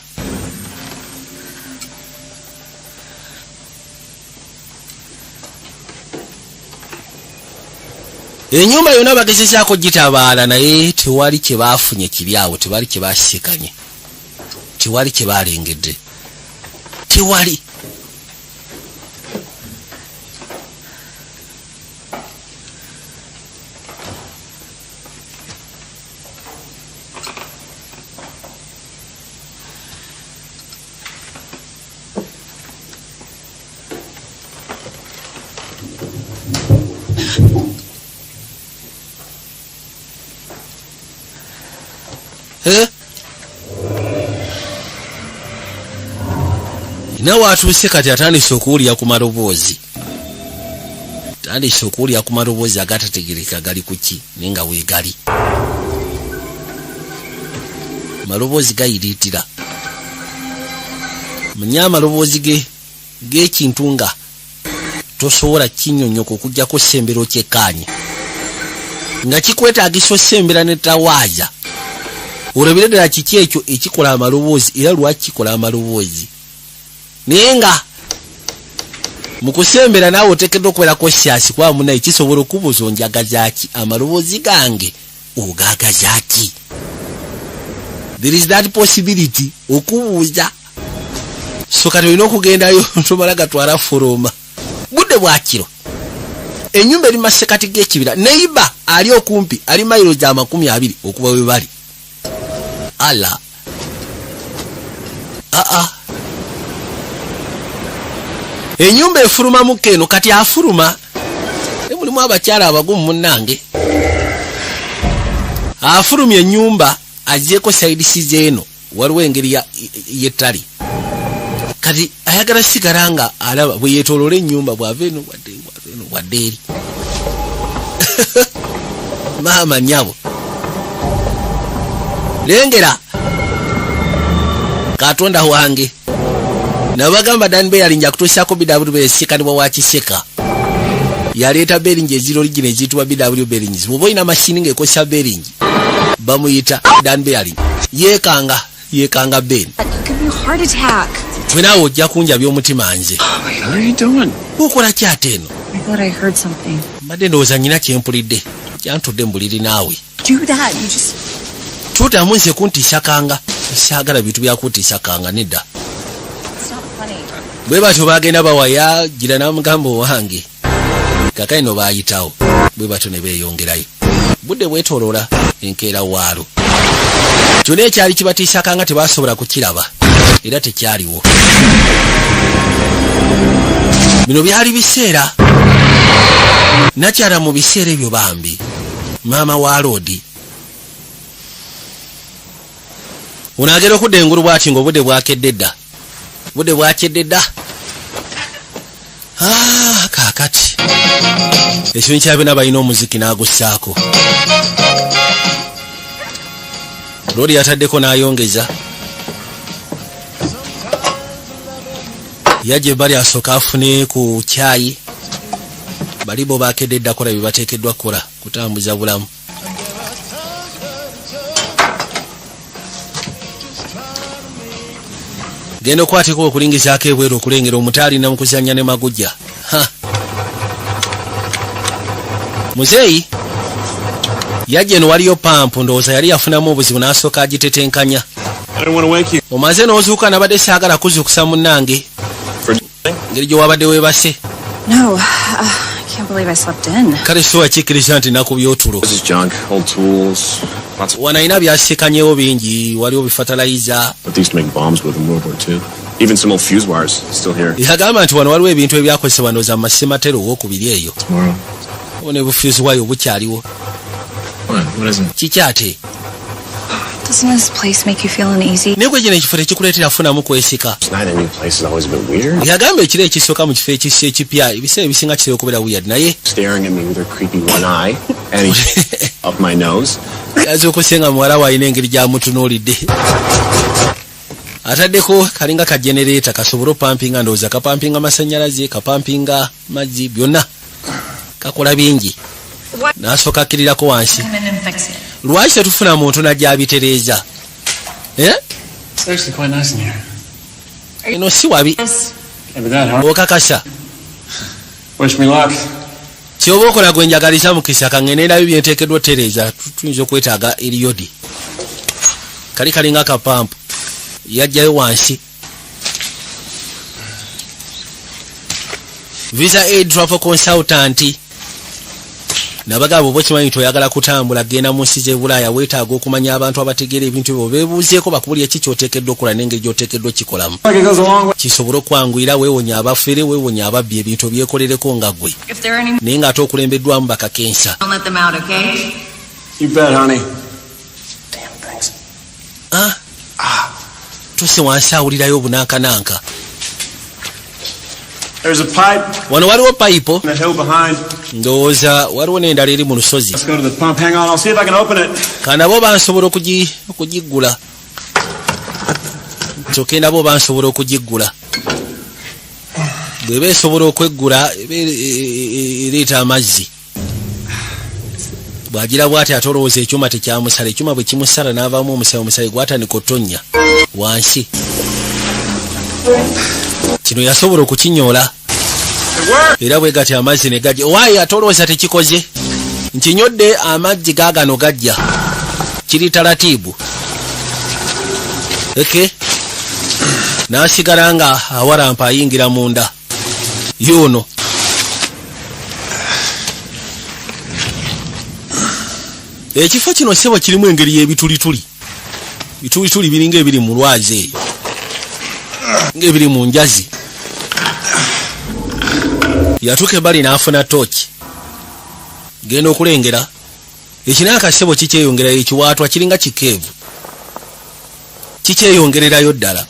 Ennyumba yonna bagezezaako gitabaala naye tewali kye baafunye kiri awo, tewali kye baasikanye. Tewali kye baalengedde. Tewali. Nawe atuuse kati atandise okuwulira ku maloboozi. Atandise okuwulira ku maloboozi agatategerekeka gali ku ki naye nga weegali. Maloboozi gayiriitira. Manya amaloboozi g'ekintu nga tosobola kinnyonnyoka okuggyako ssembero kyekkaanye. Nga kikwetaagisa ossembera ne tawaaza. Olabire ddala kiki ekyo ekikola amaloboozi era lwaki kikola amaloboozi. Naye nga mu kusembera naawe oteekeddwa okubeerako syasi kuba munaye kisobola okubuuza onjagazaaki amaloboozi gange ogaagazaaki. There is that possibility okubuuza. So kati olina okugendayo tomala gatwala foroma. Budde bwa kiro. Ennyumba eri masekati g'ekibira. Neiba ali okumpi ali mayiro za 20 okuba we bali. Ala. Ennyumba efuluma mu keno kati afuluma. Mulimu abakyala abagumu munnange. Afulumya ennyumba agyeko side sizeeno waliwo engeri yettali. Kati ayagala sigala nga alaba bwe yeetooloola ennyumba bw'ava eno wadde eri. Maama nnyabo. Lengera. Katonda wange. Nabagamba Danbe yalinja kutuusaako BWS kali bwa wakiseka. yaleeta bearing eziro origin eziyitibwa BW bearings. Bw'oba olina mashini ng'ekozesa bearing bamuyita Dan bearing. Yeekanga Ben. Give me a heart attack. Gwe naawe ojja kunjabya omutima nze. What are you doing? Kukola ki ate eno? I thought I heard something. Mbadde ndowooza nnyina kyempulidde. Kyantudde mu buliri naawe. Do that. You just... Tuutamu nze kuntiisa kanga. Saagala bintu bya kuntiisa kanga nedda. It's not funny. Bwe batyo baagenda bawaya gira n'amugamba owange. Kakayi no baayitawo. Bwe batyo ne beeyongerayo. Budde bwetooloola enkeera waalo. Kyonna ekyali kibatiisa kanga tebaasobola kukiraba. Era tekyaliwo. Bino byali biseera. Nakyala mu biseera ebyo bambi. Maama wa Lodi. Unaagera okudda engulu bw'ati ng'obudde bwakedde dda. Budde bwakedde dda. Kaakati. Ekinyonyi kyabina balina omuziki n'agussaako. Lodi yataddeko n'ayongeza. Yajje bali asooka afune ku kyayi. Bali bo baakedde dda kola bye bateekeddwa kukola kutambuza bulamu. Genda okwateko okulingizaako ebweru okulengera omutaali na mukuzanya ne magujja. Muzeeyi yajje no waliyo pampu ndowooza yali yafunamu obuzibu n'asooka agitetenkanya. Omaze n'ozuuka nabadde saagala kuzuukusa munnange. Ngeri gye wabadde weebase. No, I can't believe I slept in. Kale so wakikkiriza nti nakubya otulo. This is junk, old tools. Wanayina byasikanyewo bingi, waliwo bifatalayiza. But they used to make bombs with in World War II. Even some old fuse wires still here. Yagamba nti wano waliwo ebintu ebyakozesebwa ndowooza mu masematero ow'okubiri eyo. Tomorrow. Ne bufuse wayo bukyaliwo. What is it? Kiki ate? Doesn't this place make you feel uneasy? Naye gwe gino ekifo tekikuleetera funamu kwesika. Night in new place has always been weird. Yagamba ekiro ekisooka mu kifo ekisi ekipya ebiseera ebisinga kitera okubeera weird naye Staring at me with her creepy one eye and he's up my nose. yaza okusenga muwala we alina engeri gy'amutunuulidde. Ataddeko kalinga ka generator kasobole opampinga ndowooza kapampinga masannyalaze kapampinga mazzi byonna kakola bingi. N'asooka akkirirako wansi. Lwaki tetufuna muntu najjabitereeza? It's actually quite nice in here. Eno si wabi. Can't be that hard. Okakasa. Wish me luck. Kyoba okola gwe njagaliza mukisa kangenerayo byenteekeddwa otereeza tuyinza okwetaaga eriyodi. Kali kalinga akapampu. Yajjayo wansi. Visa Aid Travel Consultant. Nabagabo oba kimanyi nti oyagala kutambula genda mu nsi z'Ebulaaya weetaaga okumanya abantu abategeera ebintu ebyo beebuuzeeko bakubulya ki ky'oteekeddwa okukola n'engeri gy'oteekeddwa kikolamu. Kisobole okwanguyira weewonya abafere weewonya ababbi ebintu byekolereko nga ggwe. Naye ng'ate okulembeddwamu bakakensa. You bet, honey. Damn things. Tuse wansi awulirayo obunankananka. There's a pipe Wano waliwo payipo. in the hill behind. Ndowooza waliwo n'endala eri mu lusozi. Let's go to the pump. Hang on, I'll see if I can open it. Kanabo bansobola okugiggula. Kyokka nabo bansobola okugiggula. Bw'eba esobola okweggula ereeta amazzi. Bw'agira bw'ati ate olowooza ekyuma tekyamusala. Ekyuma bwe kimusala n'avaamu omusaayi gwatandika otonnya wansi. Kino yasobola okukinyoola. Era bwe gati amazzi ne gajja. Waayi ate olowooza tekikoze. Nkinyodde amazzi gaagano gajja. Kiri taratiibu. N'asigala nga awalampa ayingira munda. Yuno. Ekifo kino sebo kirimu engeri y'ebitulituli. Bitulituli biringa ebiri mu lwazi eyo. Ng'ebiri mu njazi. Yatuuka ebbali n'afuna tooki. Genda okulengera. Ekinaakasebo kikyeyongerayo ekiwaatwa kiringa kikeevu. Kikyeyongererayo ddala.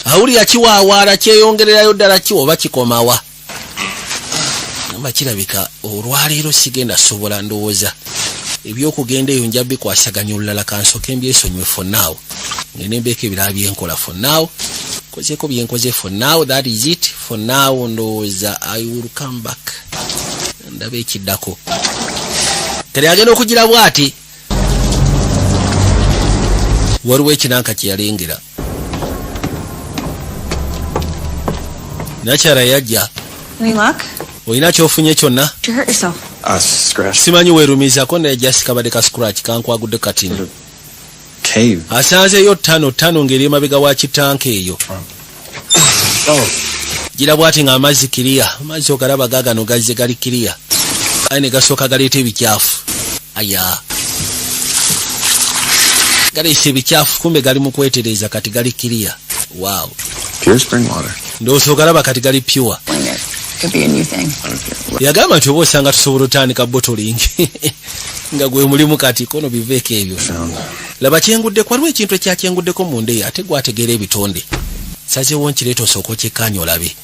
Awulira kiwaawaala kyeyongererayo ddala kiwoba kikomawa. Namba kirabika olwaleero sigenda sobola ndowooza. Ebyokugenda eyo nja bikwasaganya olulala kansooke mbyesonyiwe for now. ngembeeko ebirala byenkola for now. Kozeko byenkoze for now, that is it. For now ndowooza I will come back. Ndaba ekiddako. Kale agenda okugira bw'ati. Waliwo ekinanka kye yalengera. Nakyala yajja. Any luck? Olina kyofunye kyonna? Did you hurt yourself? Scratch. Simanyi weerumizaako naye just kabadde ka scratch kankwagudde katini. Cave. Asanzeeyo ttano ng'eri emabega wa kitanka eyo. Oh. Gira bw'ati ng'amazzi kiriya. Amazzi ogalaba gaagano gazze gali kiriya. Aye ne gasooka galeeta ebikyafu. Aya. Galeese ebikyafu kumbe gali mu kwetereeza kati gali kiriya. Wow. Pure spring water. Ndowooza ogalaba kati gali pure. Could be a new thing. Yagamba nti oba osanga tusobola otandika bottling. Nga gwe mulimu kati kono biveeko ebyo. Laba kyengudde kwaliwo ekintu ekyakyenguddeko mu ndeyo ate gwategeera ebitonde. Sazeewo nkireeta osooka okyekkaanya olabe.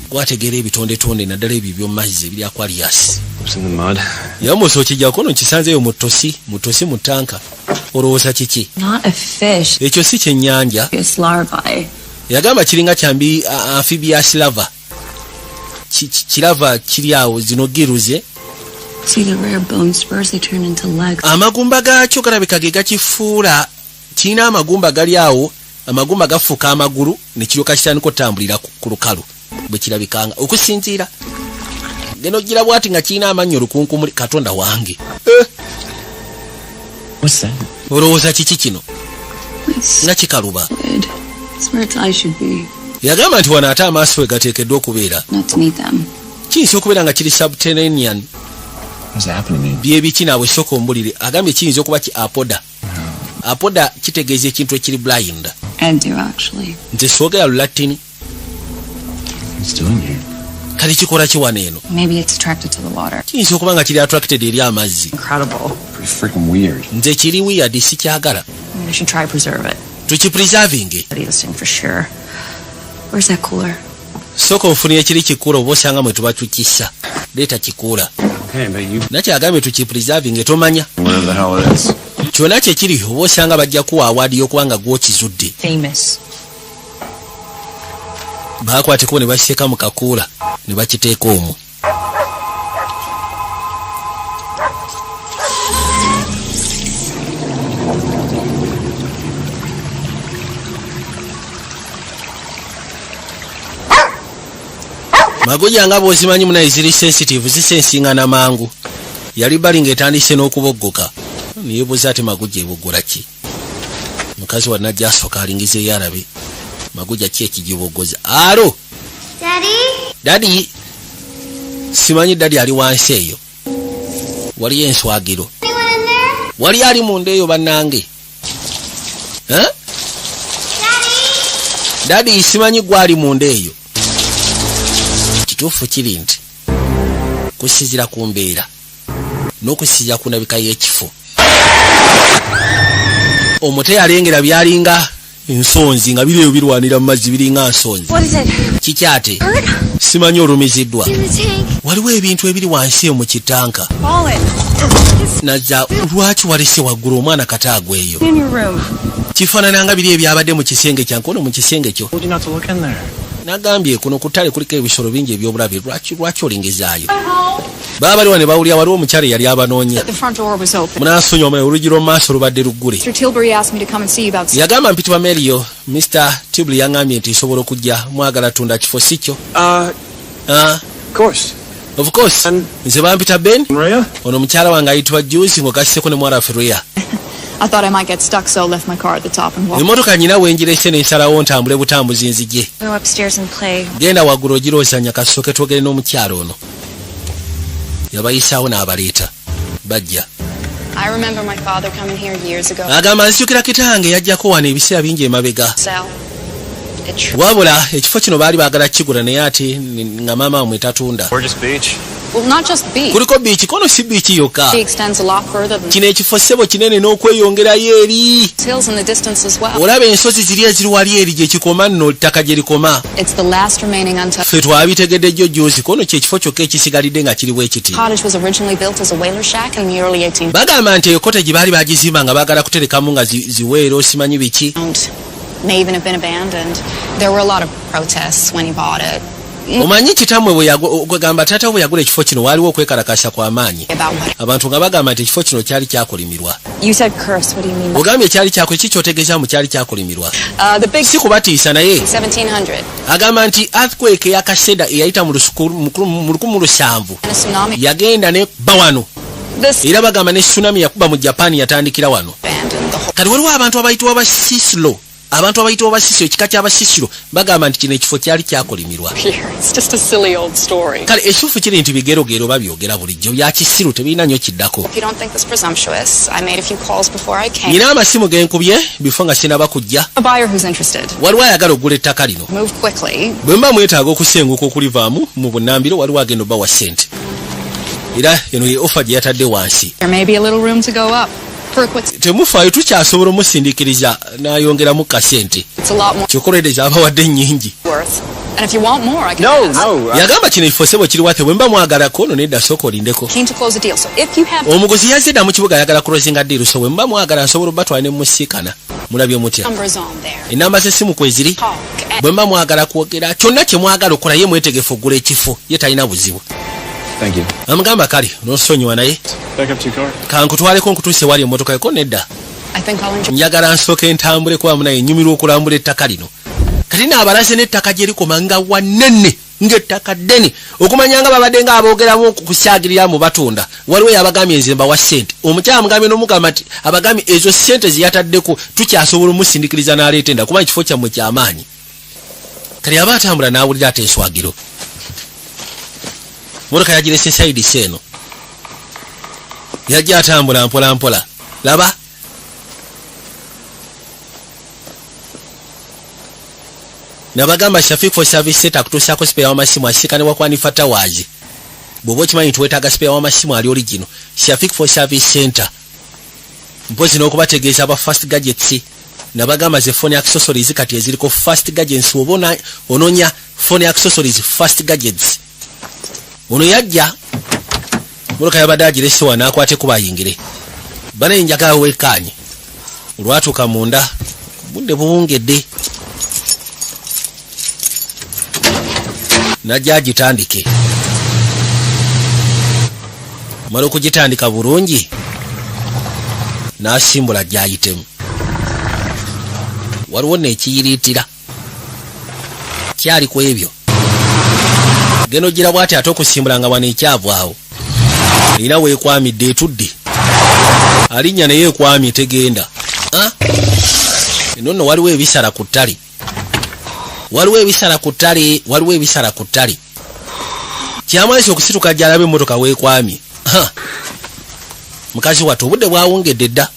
Gwategeera ebitondetonde naddala ebyo by'omumazzi ebiri Aquarius. Yamusa okijjako no nkisanzeeyo mu ttosi mu ttanka. Olowooza kiki? Not a fish. Ekyo si kyennyanja. It's larvae. Yagamba kiringa kyambi amphibious lava. Kirava kiri awo zino giruze. See the rare bone spurs they turn into legs. Amagumba gaakyo galabika ge gakifuula. Kirina amagumba gali awo. Amagumba gafuuka amagulu ne kiryoka kitandika otambulira ku lukalu bwe kirabikanga okusinziira. Geno gira bwati nga kirina amannyo lukunkumuli Katonda wange. What's that? Olowooza kiki kino? Nga kikaluba. It's where its eyes should be. Yagamba nti wano ate amaaso we gateekeddwa okubeera. Not to meet them. Kiyinza okubeera nga kiri subterranean. What's happening? Byebiki naawe sooka ombulire. Agambye kiyinza okuba ki apoda. Apoda kitegeeza ekintu ekiri blind. I do actually. Nze soogera Lulatini. What's doing here? Kali kikola ki wano eno? Maybe it's attracted to the water. Kiyinza okuba nga kiri attracted eri amazzi. Incredible. Pretty freaking weird. Nze kiri weird sikyagala. We should try preserve it. Tukipreserving. Study this thing for sure. Where's that cooler? Soko ofunye ekiri kikula oba osanga mwe tuba tukissa. Leeta kikula. Okay, but you... Nakyagambye tukipreserving tomanya. Whatever the hell it is. Kyonna kyekiri oba osanga bajja kuwa awaadi y'okubanga gw'okizudde. Famous. Baakwateko ne bakiteeka mu kakuula ne bakiteeka omwo. Magoja nga bw'ozimanyi munayi ziri sensitive zisensingana mangu. Yali balinga etandise n'okuboggoka. Neyebuuza ate Magoja eboggola ki? Mukazi wa najja asooka alingizeeyo alabe. Magoja ki ekigiboggoza? Alo! Daddy! Simanyi daddy ali wansi eyo. Waliyo enswagiro. Wali ali munda eyo bannange. Eh? Daddy simanyi gwali munda eyo. Kituufu kiri nti kusinziira ku mbeera n'okusinziira ku ndabika y'ekifo. Omuteeyi alengera byalinga ensonzi nga biri birwanira mu mazzi biringa nsonzi. Kikyate simanyi olumiziddwa. Waliwo ebintu ebiri wansi mu kitanka. Nazza lwaki walese waggulu omwana kataagweyo. Kifaanana biri ebyabadde mu kisenge kyankono mu kisenge kyo. Nagambye kuno kutale kuliko ebisolo bingi ebyobulabe lwaki olingezaayo. Baba bali wane bawulira waliwo omukyala yali abanoonya. Munaasonyiwa omwe oluggi lw'omaaso lubadde luggule. Yagamba mpitibwa Melio. Mr. Tilbury yangambye nti isobola okujja mwagala tunda kifo si kyo. Of course. Nze bampita Ben. Ono mukyala wange ayitibwa Juice ng'ogasseko ne mwala Freya. I thought I might get stuck, so I left my car at the top and walked. Emmotoka nyina wenjirese n'ensalawo ntambule butambuzi nzije. Go upstairs and play. Genda waggulu ogirozanya kasooke twogere n'omukyala ono. Yabayisaawo n'abaleeta. Bajja. I remember my father coming here years ago. Agamba nzijukira kitange yajjako wano ebiseera bingi emabega. Sell. Wabula ekifo kino baali baagala kigula naye ate nga maama wamwe tatunda. Gorgeous beach. Well, not just the beach. kuliko biiki kono si biiki yokka It extends a lot further than kino ekifo ssebo kinene n'okweyongerayo eri hills in the distance as well. olaba ensozi ziri eziri wali eri gye kikoma nno ttaka gye likoma It's the last remaining untouched. ffe twabitegedde jjo joozi kono kyekifo kyokka ekisigalidde nga kiri bwe kiti Cottage was originally built as a whaler shack in the early 1800s. bagamba nti eyo cottage baali bagizimba nga baagala kuterekamu nga ziweero simanyi biki May even have been abandoned. There were a lot of protests when he bought it. omanyi kitamwe bwegamba taata bwe yagula ekifo kino waaliwo okwekalakasa kw'amaanyi About what? abantu nga bagamba nti ekifo kino kyali kyakolimirwa You said curse. What do you mean? by ogambye kyali kyako ki kyotegeeza mu kyali kyakolimirwa The big si kubatiisa naye 1700 agamba nti earthquake eyakaseda eyayita mu 1700 and a tsunami. yagenda ne bba wano This era bagamba ne tsunami yakuba mu japan yatandikira wano abandoned the whole. kati waliwo abantu abayitibwa basisiro ekika ky'abasisiro bagamba nti kino ekifo kyali kyakolimirwa Here, it's just a silly old story. kale ekituufu kiri nti bigerogero babyogera bulijjo bya kisiru tebirina nnyo kiddako If you don't think this presumptuous, I made a few calls before I came. nyina amasimu genkubye bifo nga sinaba kujja A buyer who's interested. waliwo ayagala okugula ettaka lino Move quickly. bwe mba mwetaaga okusenguka okulivaamu mu bunnambiro waliwo agenda obba wa ssente era eno ye ofa gye yatadde wansi There may be a little room to go up. For a quick, temufaayo tukyasobola omusindikiriza n'ayongeramu kasente it's a lot more kyokolereza abawadde nnyingi worth. And if you want more, I can ask. yagamba kino ekifo sebo kiri wate bwe mba mwagalako ono nedda sooka olindeko Keen to close a deal. So if you have omuguzi yazze dda mu kibuga ayagala kulozinga ddiiru so bwe mba mwagala nsobola obatwala ne musiikana mulabye mutya numbers on there, enamba z'essimu kweziri talk. And bwe mba mwagala kwogera kyonna kye mwagala okola ye mwetegefu ogula ekifo ye talina buzibu Thank you. amugamba kale nosonyiwa naye Back up to your car. kankutwaleko nkutuuse wali emmotoka yeko nedda I think I'll enjoy. njagala nsooke ntambule kuba munaye nyumirwa okulambula ettaka lino kati naabalaze n'ettaka gye likoma nga wanene ng'ettaka ddene okumanya nga babadde nga aboogeramu kusyagirira mu batunda waliwo yabagambye nze mbawa ssente omukyala mugambye n'omugamba nti abagambye ezo ssente zeyataddeko tukyasobola omusindikiriza n'aleeta enda kuba ekifo kyammwe ky'amaanyi kati aba atambula n'awulira ate enswagiro motoka yagirese saidi seeno yajja atambula mpola mpola laba nabagamba Shafik for service center kutuusako spare w'amasimu asika ne wakwanifa tawazi bw'oba okimanyi nti weetaaga spare w'amasimu ali origino Shafik for service center mpozi n'okubategeeza aba fast gadgets nabagamba ze phone accessories kati eziriko fast gadgets obona ononya phone accessories fast gadgets ono yajja muluka yabadde agirese wano akwate kuba ayingire bana njagala weekanye olwatuuka munda budde buwungedde najja agitandike mala okugitandika bulungi n'asimbula gyayitemu waliwo neekiyiriitira kyali ku ebyo geno gira bwati ate okusimbula nga wano ekyavaawo era weekwamidde etudde alinnya naye ekwamye tegenda eno nno waliwo ebisala ku ttale waliwo ebisala ku ttale kyamwezi okusituka gyalabe emmotoka weekwamye mukazi wattu obudde bwawungedde dda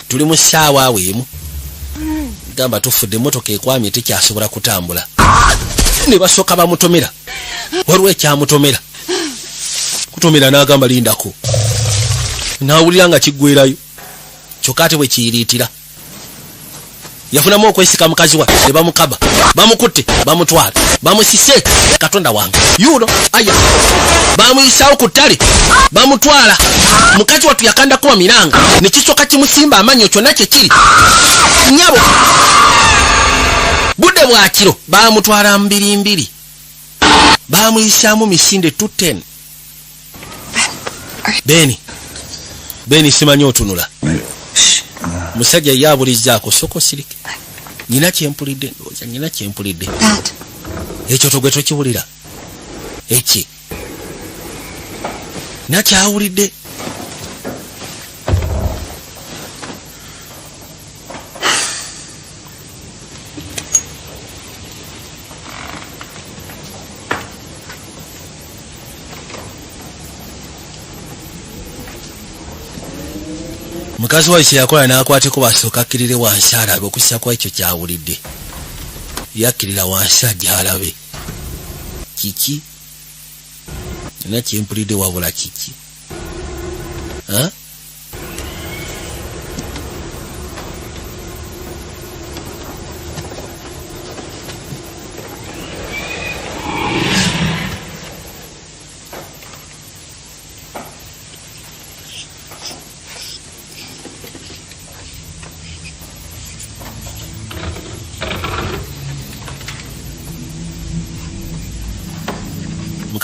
tuli mu ssaawa awo emu gamba tufudde emmotoka ekwamye tekyasobola kutambula ne basooka bamutomera waliwo ekyamutomera kutomera n'agamba lindako n'awulira nga kiggwerayo kyokka ate bwe kiyiriitira yafunamu okwesika mukazi wa ne bamukaba bamukutte bamutwala bamusise katonda wange yuno aya bamuyisaawo ku ttale bamutwala mukazi wattu yakandako miranga ne kisooka kimusimba amannyo kyonna kye kiri nyabo budde bwakiro bamutwala mbirimbiri bamuyisaamu misinde 210 beni simanyi otunula musajja yabulizaako soko sirike nyina kyempulidde ndowooza nyina kyempulidde ekyo togwe tokiwulira eki nakyawulidde mukazi wayo kyeyakola n'akwateko basooka akkirire wansi alabe okussa kwa ekyo kyawulidde yakkirira wansi ajja alabe kiki na kimpulidde wabula kiki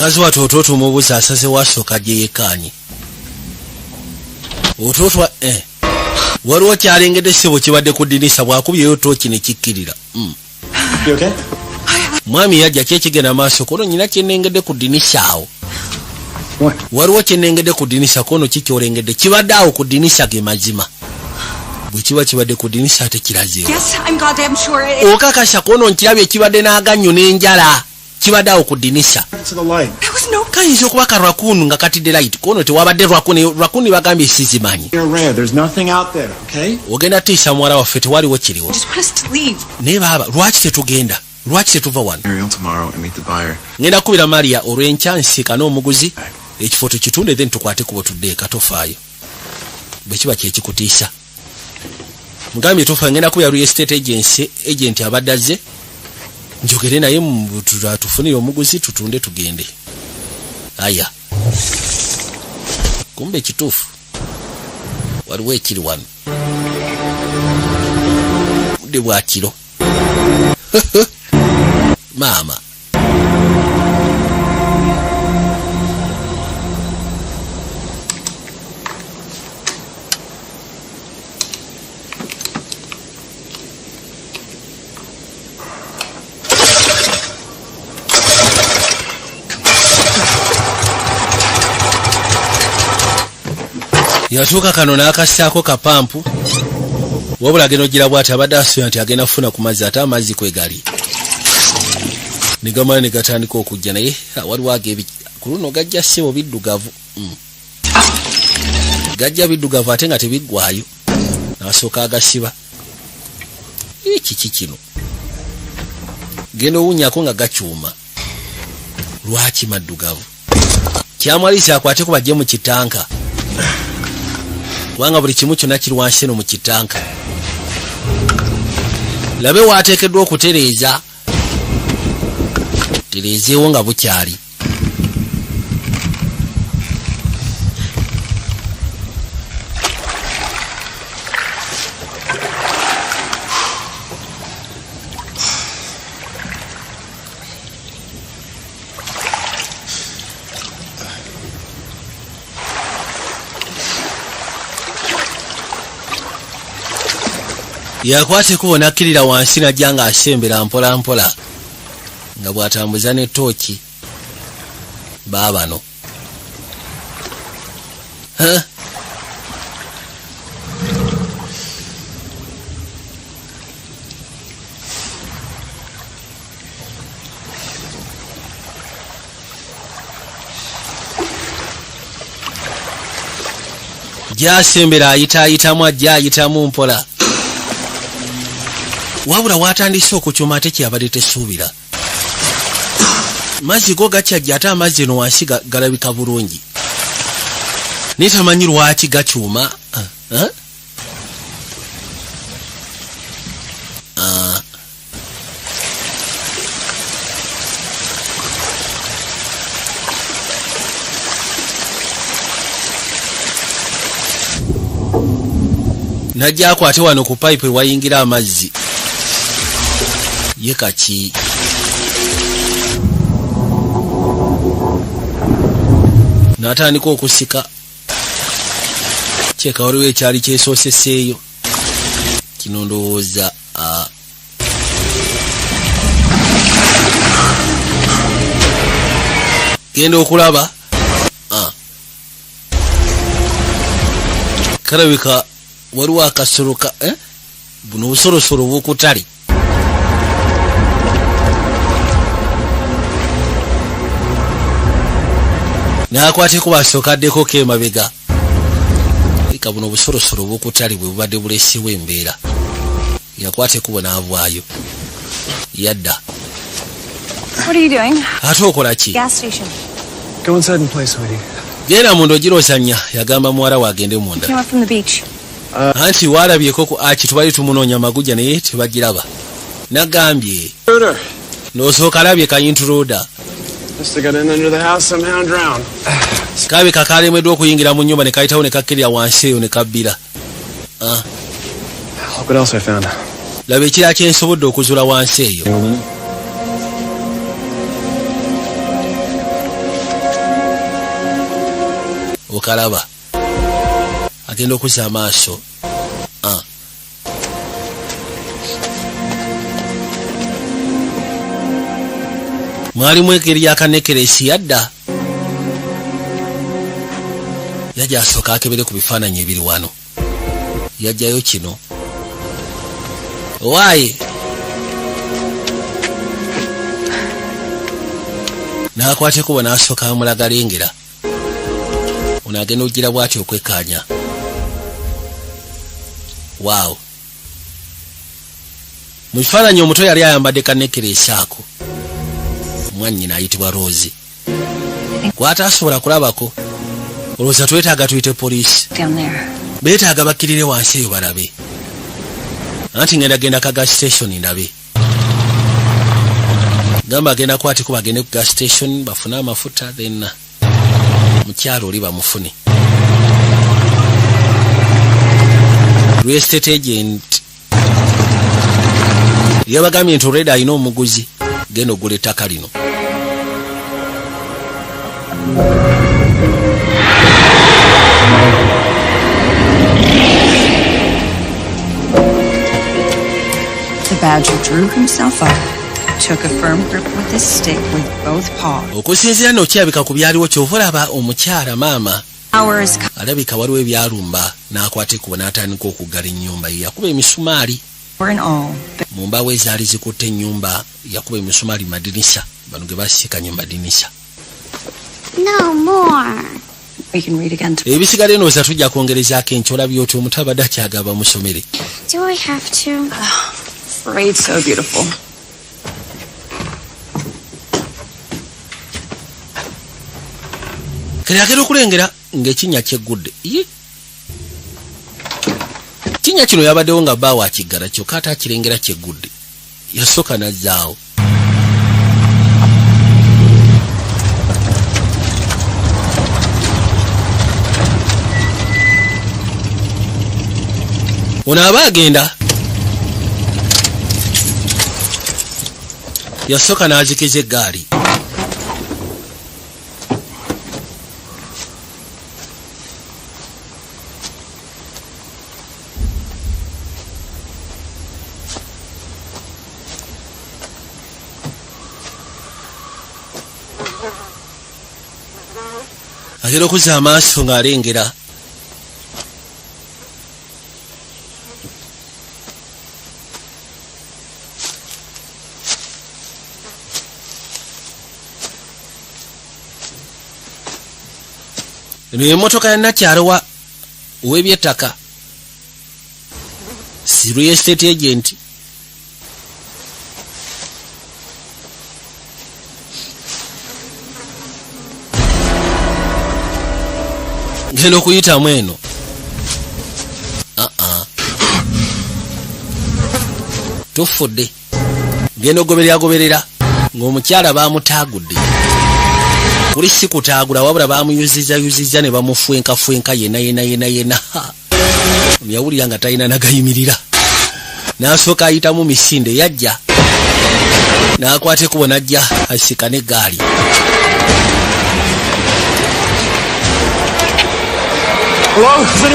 mukazi watu ototo mubuza asase wasooka gye yekanye ototo waliwo kyalengedde ssebo kibadde ku ddinisa bw'akubyeyo tooki ne kikkirira mwami yajja kyekigenda maaso kono nyina kyenengedde ku ddinisa awo waliwo kyenengedde ku ddinisa kono kikyolengedde kibadde awo ku ddinisa ge mazima bwe kiba kibadde ku ddinisa ate kirazeewo okakasa kono nkirabye kibadde n'aganyo n'enjala kibadde awo ku ddinisa kayinza okuba ka raccoon nga katidde light kono tewabadde raccoon bagambye sizimanyi ogenda tiisa muwala waffe tewaliwo kiriwo naye baaba lwaki tetugenda lwaki tetuva wano ngenda kubira Maria olw'enkya nsika n'omuguzi ekifo tukitunde then tukwate kubo tudde eka tofaayo bwe kiba kyekikutiisa mugambye tofa ngenda kubira real estate agent abadde azze njogere naye tufunire omuguzi tutunde tugende aya kumbe kituufu waliwo ekiri wano budde bwa kiro maama yatuuka kano n'akassaako kapampu wabula agenda ogira bw'ati abadde asuubira nti agenda kufuna ku mazzi ate amazzi kwegali ne gamala ne gatandika okujja naye waliwo ku luno gajja ssebo biddugavu gajja biddugavu ate nga tebiggwayo n'asooka agasiba kiki kino genda owunyako nga gakyuma lwaki maddugavu kyamwalisa akwate kubajje mu kitanka kubanga buli kimu kyonna kiri wansi eno mu kitanka labe waateekeddwa okutereeza tereezeewo nga bukyali yakwate kubona akkirira wansi najja nga asembera mpola mpola nga bw'atambuza ne tooki baabano gyasembera ayitaayitamu ajja ayitamu mpola wabula watandise okukyuma ate kyabadde tesuubira mazzi go gakyajja ate amazzi eno wansi galabika bulungi naye tamanyi lwaki gakyuma najja akwate wano ku pipe wayingira amazzi ye kaki n'atandika okusika kyeka waliwo ekyali kyesooseseeyo kino ndowooza genda okulaba kalabika waliwo akasolo buno obusolosolo bw'okutale n'akwateko basookaddeko k'emabega eka buno obusolosolo bw'okutale bwe bubadde buleseewo embeera yakwateko bonaavaayo yadda What are you doing? ate okola ki Gas station. Go inside and play, sweetie. Genda munda ogirosanya yagamba muwala wagende munda. Came up from the beach. Anti walabyeko ku Archie tubali tumunoonya maguja naye tebagiraba. Nagambye. Intruder. N'osooka alabye ka intruder. Must have got in under the house somehow and drowned. Kabe kakalemeddwa okuyingira mu nnyumba ne kayitawo ne kakkirira wansi eyo ne kabbira. Look what else I found. Laba ekirala kye nsobodde okuzuula wansi eyo. Okalaba. Agenda okuzza amaaso. Mwalimu engeri y'akanekeresi yadda. Yajja asooka akebere ku bifaananyi ebiri wano. Yajjayo kino. Waaye. N'akwateko n'asooka amulaga lengera. Ono agenda ogira bw'ati okwekkaanya. Waawo. Mu kifaananyi omuto yali ayambadde kanekeresi ako. Mwannyina ayitibwa Rose. Gw'ataasobola kulabako. Olowooza twetaaga tuyite poliisi. Beetaaga bakkirire wansi eyo balabe. Anti ngenda ka gas station ndabe. Gamba agenda kwatiko bagende ku gas station bafune amafuta then mukyalo oli bamufune. Real estate agent yabagambye nti already alina omuguzi genda ogula ettaka lino. The badger drew himself up, took a firm grip with his stick with both paws. Okusinziira n'okyabika ku byaliwo ky'ova olaba omukyala maama alabika waliwo ebyalumba n'akwata ekkubo n'atandika okuggala ennyumba ye. Yakuba emisumaali mu mbaawo ezaali zikutte ennyumba. Yakuba emisumaali madinisa bano ge basikanye madinisa. No more. We can read again. Ebisigale nooza tujja kwongerezaako enkyola by'oti omutabadde akyagaba musomere. Do I have to? Parade so beautiful. Keragera okulengera ng'ekinnya kyeggudde. Kinnya kino yabaddewo nga bbaawo akiggala kyokka ate akirengera kyeggudde. Yasooka n'azzaawo. Ono aba agenda. Yasooka n'azikiza eggaali. Agenda okuzza amaaso ng'alengera. Eno emmotoka ya Nakyalo ow'ebyettaka. Si real estate agent. Ngenda okuyitamu eno. Tufudde. Ngenda ogoberera ng'omukyala baamutaagudde. Kuli si kutaagula wabula baamuyuzizza ne bamufwenka yena. Yawulira nga talina nagayimirira. N'asooka ayitamu misinde yajja. N'akwata ekkubo n'ajja asika n'eggaali.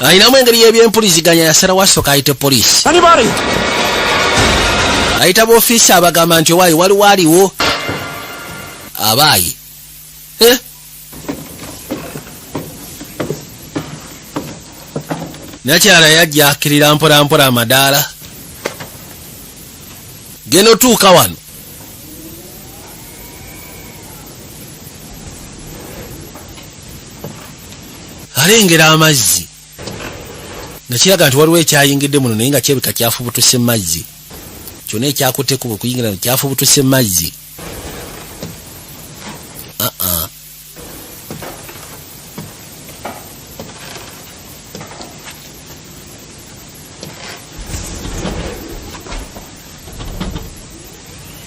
Ayinamu engeri y'ebyempuliziganya yasalawo asooka ayite poliisi. Ayita b'ofiisi abagamba nti owaayi waliwo aliwo. Abaayi. Nakyala yajja akkirira mpola amadaala. Genda otuuka wano. Alengera amazzi. Nakiraga nti waliwo ekyayingidde muno naye nga kyebika kyafubutuse mazzi. Kyonna ekyakutteko kyafubutuse mazzi.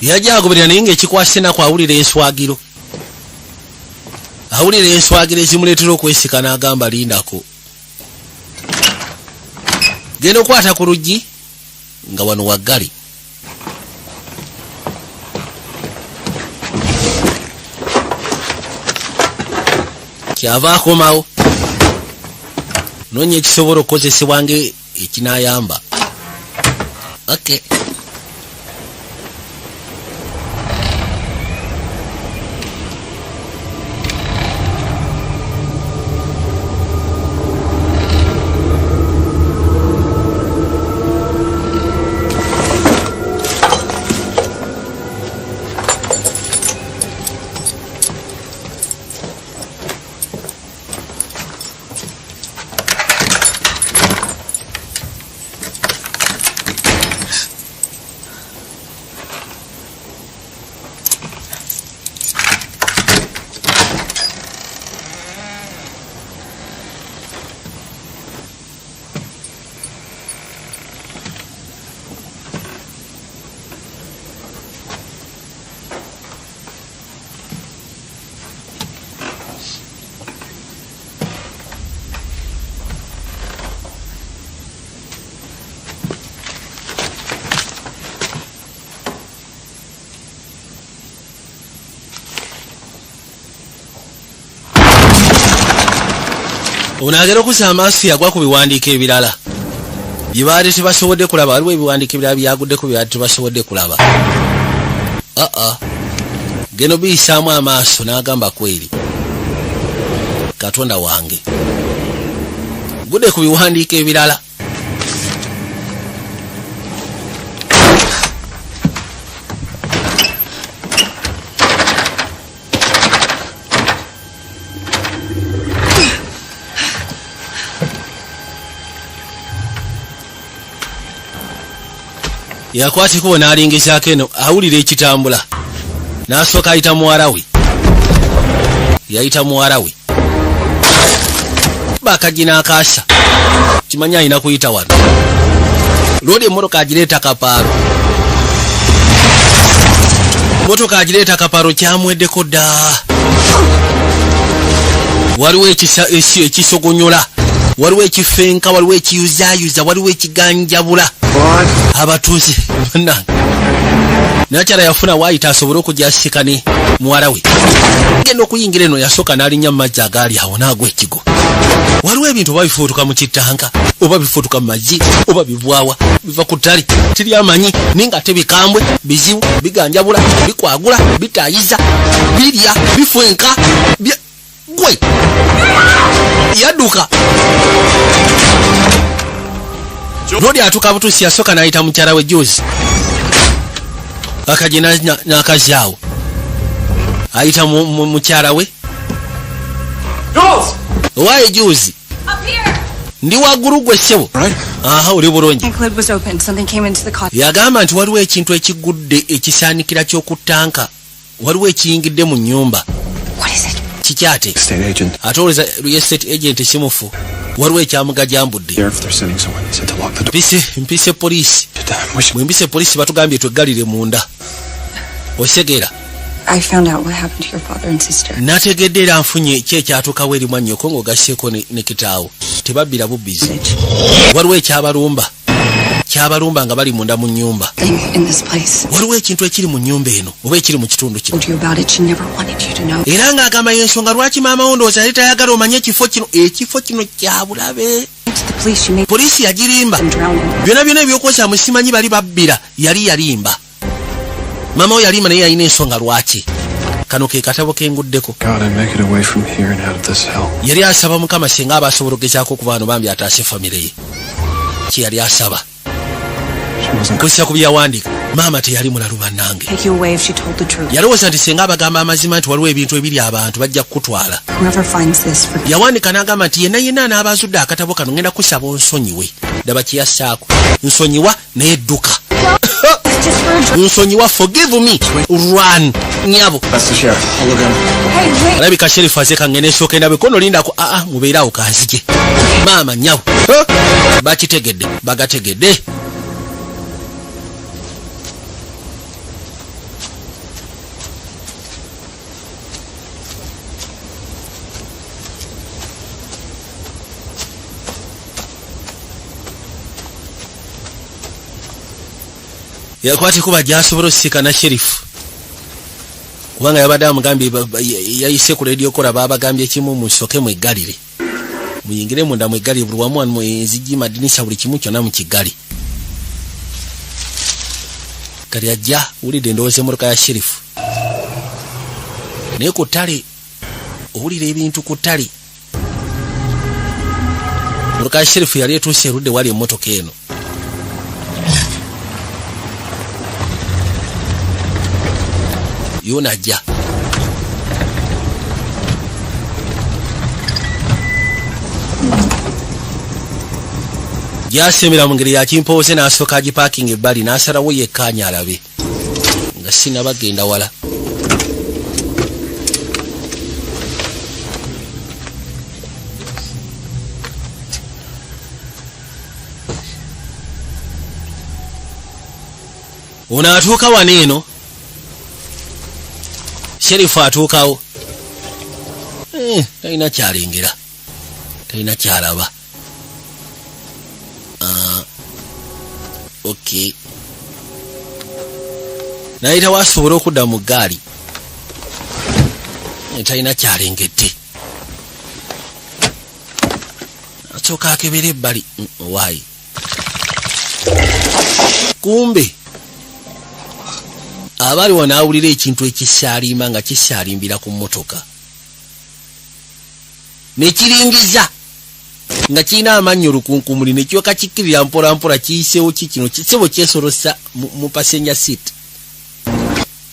yajja agoberera naye ng'ekikwase nako awulira enswagiro ezimuleetera okwesika n'agamba lindako genda okwata ku luggi nga wano waggali kyava akomawo noonya ekisobola okukozesebwa nga ekinaayamba. Okay. Onaagera okusa amaaso yagwa ku biwandiiko ebirala bye baali tebasobodde kulaba. Waliwo ebiwandiiko ebirala byaguddeko bye baali tebasobodde kulaba. Geno biyisaamu amaaso n'agamba kweri Katonda wange gudde ku biwandiiko ebirala. Yakwatiko n'alingizaako eno awulira ekitambula n'asooka ayita muwala we. Yayita muwala we bakajji n'akaasa kimanya alina kuyita wano. Loodi emmotoka agireeta kapaalo. Emmotoka agireeta kapaalo kyamweddeko dda. Waliwo ekisogonyola, waliwo ekifenka, waliwo ekiyuzaayuza, waliwo ekiganjabula. Abatuuze bannange nakyala yafuna waayita asobole okujasika ne muwala we. Genda okuyingira eno yasooka n'alinnya mu mazzi agaali awo n'agwa ekigo. Waliwo ebintu oba bifuutuka mu kittanka oba bifuutuka mu mazzi oba bivwawa biva ku ttale tiri amanyi naye nga tebikambwe bizibu biganjabula bikwagula bitaayiza birya bifwenka gwe yadduka. Lodi atuka butusi yasooka n'ayita mukyala we Juzi. Akaje n'akazaawo ayita mukyala we. Owaye Juzi ndi waggulu gwe ssebo. Oli bulungi. Yagamba nti waliwo ekintu ekigudde ekisaanikira ky'okuttanka. Waliwo ekiyingidde mu nnyumba. Kikyate ate olowooza estate agent simufu. Waliwo ekyamugajambudde. Mpise poliisi. Mwempise poliisi batugambye tweggalire munda. Osegeera. Nategedde era nfunye ki ekyatuukawo eri mwannyoko ng'ogasseeko ne kitaawo. Tebabbira bubbizi. Waliwo kyabalumba nga bali munda mu nnyumba. Waliwo ekintu ekiri mu nnyumba eno oba ekiri mu kitundu kino. Era ng'agamba y'ensonga lwaki maama wo ndowooza yali tayagala omanye ekifo kino kya bulabe. Poliisi yagirimba. Byonna ebyokwosya musimanyi bali babbira yali yalimba. Maama we yalimba naye yalina ensonga lwaki. Kano ke katabo kenguddeko. Yali asaba Mukama singa abasobola okugezaako okuva wano bambi ataase famire ye. Kye yali asaba. Kussa ku byawandiika maama teyali mulalu bannange. Yalowooza nti singa abagamba amazima nti waliwo ebintu ebiri abantu bajja kukutwala. Yawandiika n'agamba nti yenna n'abazudde akatabo kano ngenda kusaba onsonyiwe. Daba kye yassaako. Nsonyiwa n'edduka. Nsonyiwa forgive me. Run. Nyabo. Alabika sheriff azeka ngene esooka endabe kono lindako mubeerawo kanzije. Maama nyabo. Bagategedde. yakwate kuba jasobola osika na sheriff kubanga yabadde amugambye yayise ku radio kola babagambye kimu musoke mu iggalire muyingire munda mu iggalire buli wamu mu enzigi madinisa buli kimu kyonna mu kigali kali ajja ulide ndowooza emmotoka ya sheriff naye ku ttale owulira ebintu ku ttale emmotoka ya sheriff yali etuuse erudde wali emmotoka eno yona ajja jasemera mu ngeri yakimpooze n'asooka agipaakinga ebbali n'asalawo yekkaanya alabe nga sinabagenda wala ono atuuka wano eno sherifu atuukawo talina kyalengera talina kyalaba okay nayita wasobola okudda mu ggaali talina kyalengedde asooka akebera ebbali waayi kumbe abali wano awulira ekintu ekisaalima nga kisaalimbira ku mmotoka nekiringiza nga kirina amannyo olukunkumuli nekyoka kikkirira mpola mpola kiyiseewo kikino kisebo kyesolosa mu passenger seat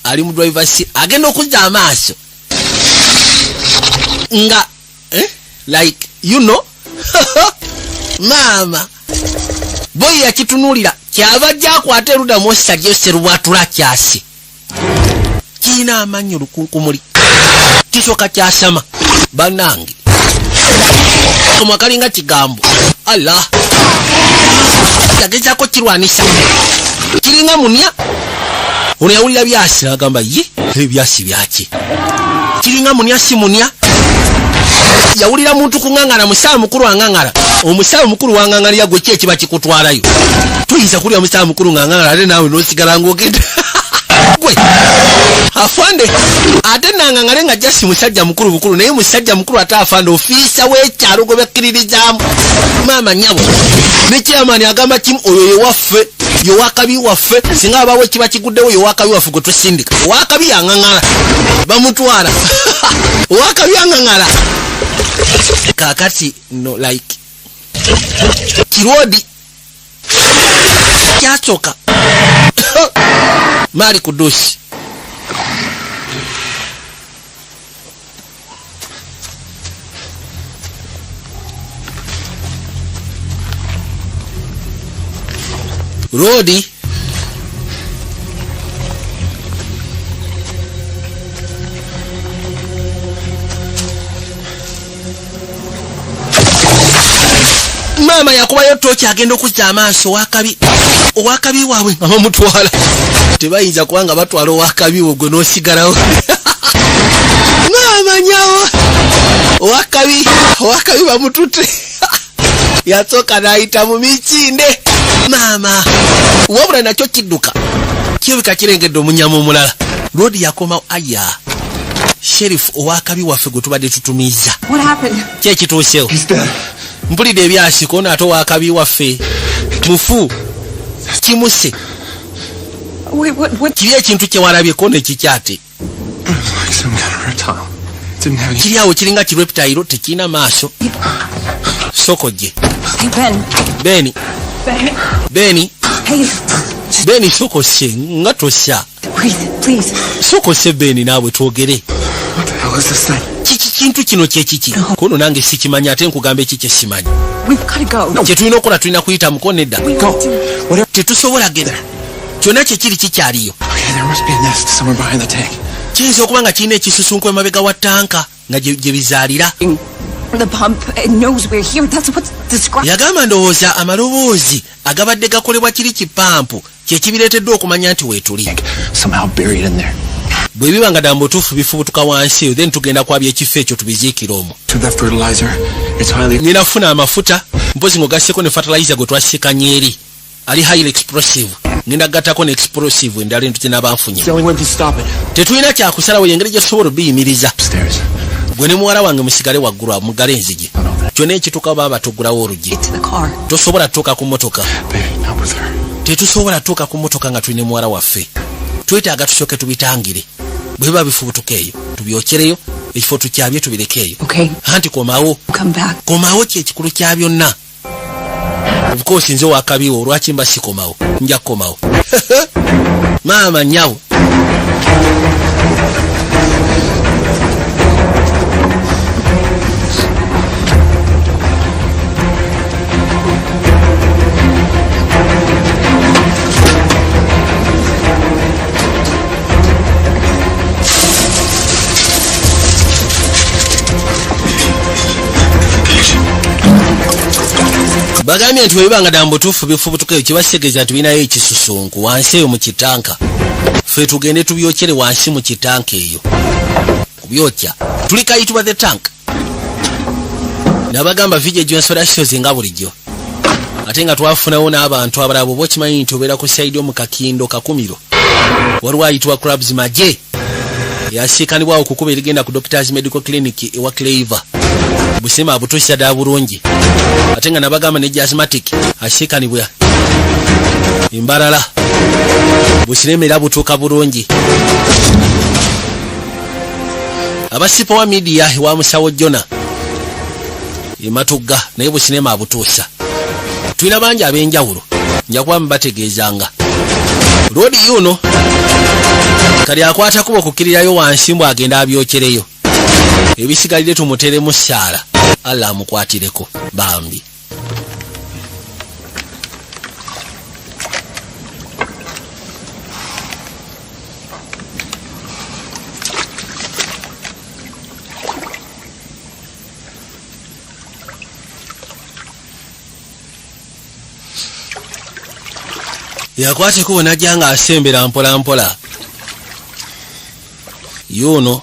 ali mu driver seat agenda okuzza amaaso nga like you know maama boyi yakitunuulira kyava gyakwata eruddamu osajja oserubwatula kyasi kirina amannyo olukunkumuli kisooka kyasama bannange omwakalinga kigambo Allah yagezaako kirwanisa kiringa munya ono yawulira byasi n'agamba ye ebyasi byaki kiringa munya si munya yawulira muntu kuŋŋaŋala musaawa mukulu aŋŋaŋala omusaawa mukulu waŋŋaŋalira gwe ki ekiba kikutwalayo tuyinza kulya musaawa mukulu ng'aŋŋaŋala ate naawe n'osigala ng'ogenda gwe afande ate nangangale nga jasi musajja mukulu bukulu naye musajja mukulu ate afande ofiisa w'ekyalo gwe bakkiririzaamu maama nyabo ne chairman agamba kimu oyo yewaffe yowakabi waffe singa abawo kiba kiguddewo yowakabi waffe gwe tusindika owakabi yangangala bamutwala owakabi yangangala kakati no like kirodi kyasooka Mali Kudusi Rodi mama yakubayo toki agenda okuzza amaaso owakabi waabwe nga bamutwala tebayinza kubanga batwala owakabi wo gwe n'osigalawo mama nyawo owakabi bamututte yasooka n'ayita mu mikinde mama wabula nakyo kidduka kirabika kirengedde omunyama omulala Rodi yakomawo aya sheriff owakabi waffe gwe tubadde tutumiza kyekituusewo mpulidde ebyasiko nate owakabi waffe mufu kimuse kiri ekintu kyewalabyeko nekikyate kiri awo kiringa kireptile tekirina maaso sokojje Beni sokose nga tosya sokose Beni naawe twogere kiki kintu kino kyekiki kono nange sikimanya ate nkugamba ekiki simanyi kyetulina okukola tulina kuyita mukonedda tetusobola genda kyonna kyekiri kikyaliyo kiyinza okuba nga kirina ekisusunku emabega wa tanka nga gye bizaalira yagamba ndowooza amaloboozi agabadde gakolebwa kiri kipampu kyekibireetedde okumanya nti weetuli bwe biba nga ddala mutuufu bifubutuka wansi eyo then tugenda kwabya ekifo ekyo tubiziikira omwo ninafuna amafuta mpozi ng'ogasseko ne fertilizer gwe twasikanye eri ali highly explosive ngenda gatako ne explosive endala entu nabanfunye. It's the only way we can stop it. Tetulina kyakusalawo yengeri gye tusobola obiyimiriza. Upstairs. Gwe ne muwala wange musigale waggulu mugale enzigi. Kyonna ekituuka baba tuggulawo oluggi. Get to the car. Tosobola tutuuka ku mmotoka. Baby, not with her. Tetusobola tutuuka ku mmotoka nga tulina muwala waffe. Twetaaga tusooke tubitangire. Bwe biba bifubutuka eyo tubyokereyo ekifo tukyabye tubirekeeyo. Okay. Anti komawo. Come back. Komawo kyekikulu kya byonna. Of course nze wakabiwo olwaki mba sikomawo. Nja kukomawo. Maama nyawo. Bagambye nti webanga dambutuufu bifubutukayo kibasegeeza nti binayo ekisusunku wansi eyo mu kitanka. Ffe tugende tubyokere wansi mu kitanka eyo. Kubyokya. Tuli kayitibwa the tank. Nabagamba vijja Johnson shows nga bulijjo. Ate nga twafunawo n'abantu abalala bo kimanyi nti obeera ku side omu kakindo kakumiro. Waliwo ayitibwa clubs maje. Yasiikanibwawo kukuba erigenda ku Doctors Medical Clinic ewa Cleaver. Busema abutuusa ddala bulungi. Ate nga nabagamba ne asthmatic asiikanibwa embalala busiremera butuuka bulungi. Abasipa wa media ewa musawo Jona ematugga naye businema abutuusa. Tulina bangi ab'enjawulo nja kuba mubategeezanga. Lodi yuno kali akwata kuba okukkirirayo wansi mbw agenda abyokereyo. Ebisigalire tumuteremu ssaala. Allah amukwatireko bambi. Yakwate kubona janga asembera mpola mpola. Yuno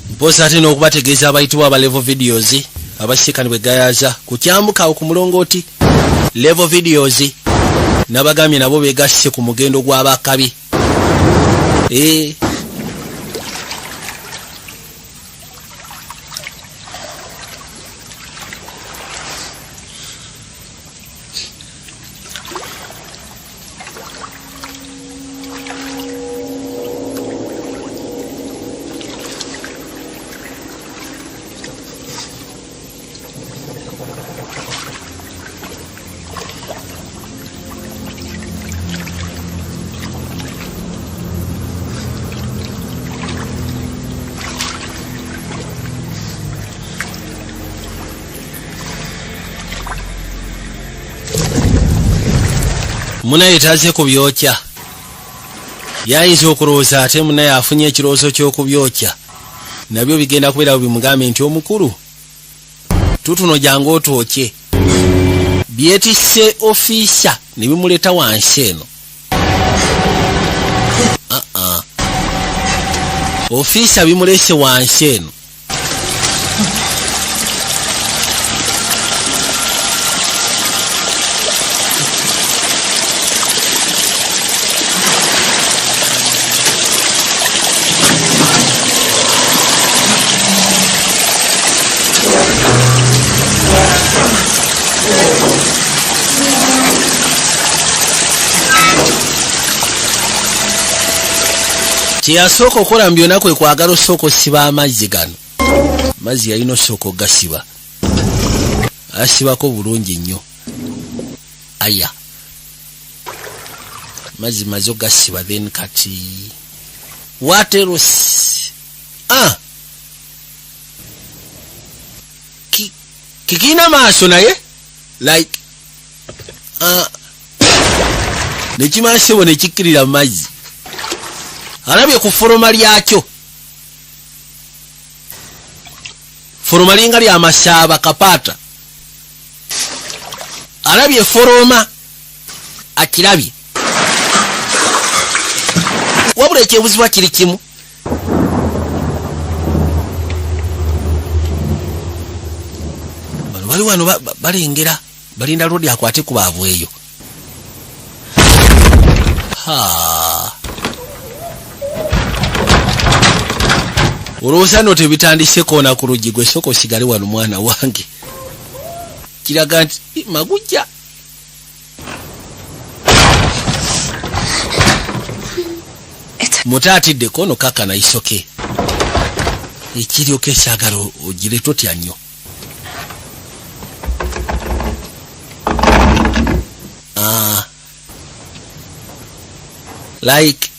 mposa ate n'okubategeeza abayitibwa aba level videos abasiikani bwe gayaza kukyambuka ku mulongooti level videos nabagambye nabo begasse ku mugendo gw'abakabi. Munaye taze kubyokya. Yayinza okulowooza ate munaye afunye ekirowoozo ky'okubyokya. Nabyo bigenda kubeera bimugambe nti omukulu tutuno jangu otwokye. Byetisse ofisa ne bimuleta wansi eno. Ofisa bimulese wansi eno. Kyeyasooka okola mu byonna kwe kwagala osooka osiba amazzi gano. Amazzi yalina osooka ogasiba. Asibako bulungi nnyo. Aya. Mazzi maze ogasiba then kati. What else? Kikina maaso naye? Like. Nekimaasebo nekikkirira mu mazzi. Alabye ku foroma lyakyo. Foroma linga lya masaba kapata. Alabye foroma akirabye. Wabula ekyebuziba kiri kimu. bali wano balengera balinda Lodi akwate ku baavweyo. Olowooza no tebitandise koona ku luggi gwe soko sigale wano mwana wange. Kiraga nti magujja. Mutaatidde kono kaka na isoke. Ekiryo kesagala ogire totya nnyo. Like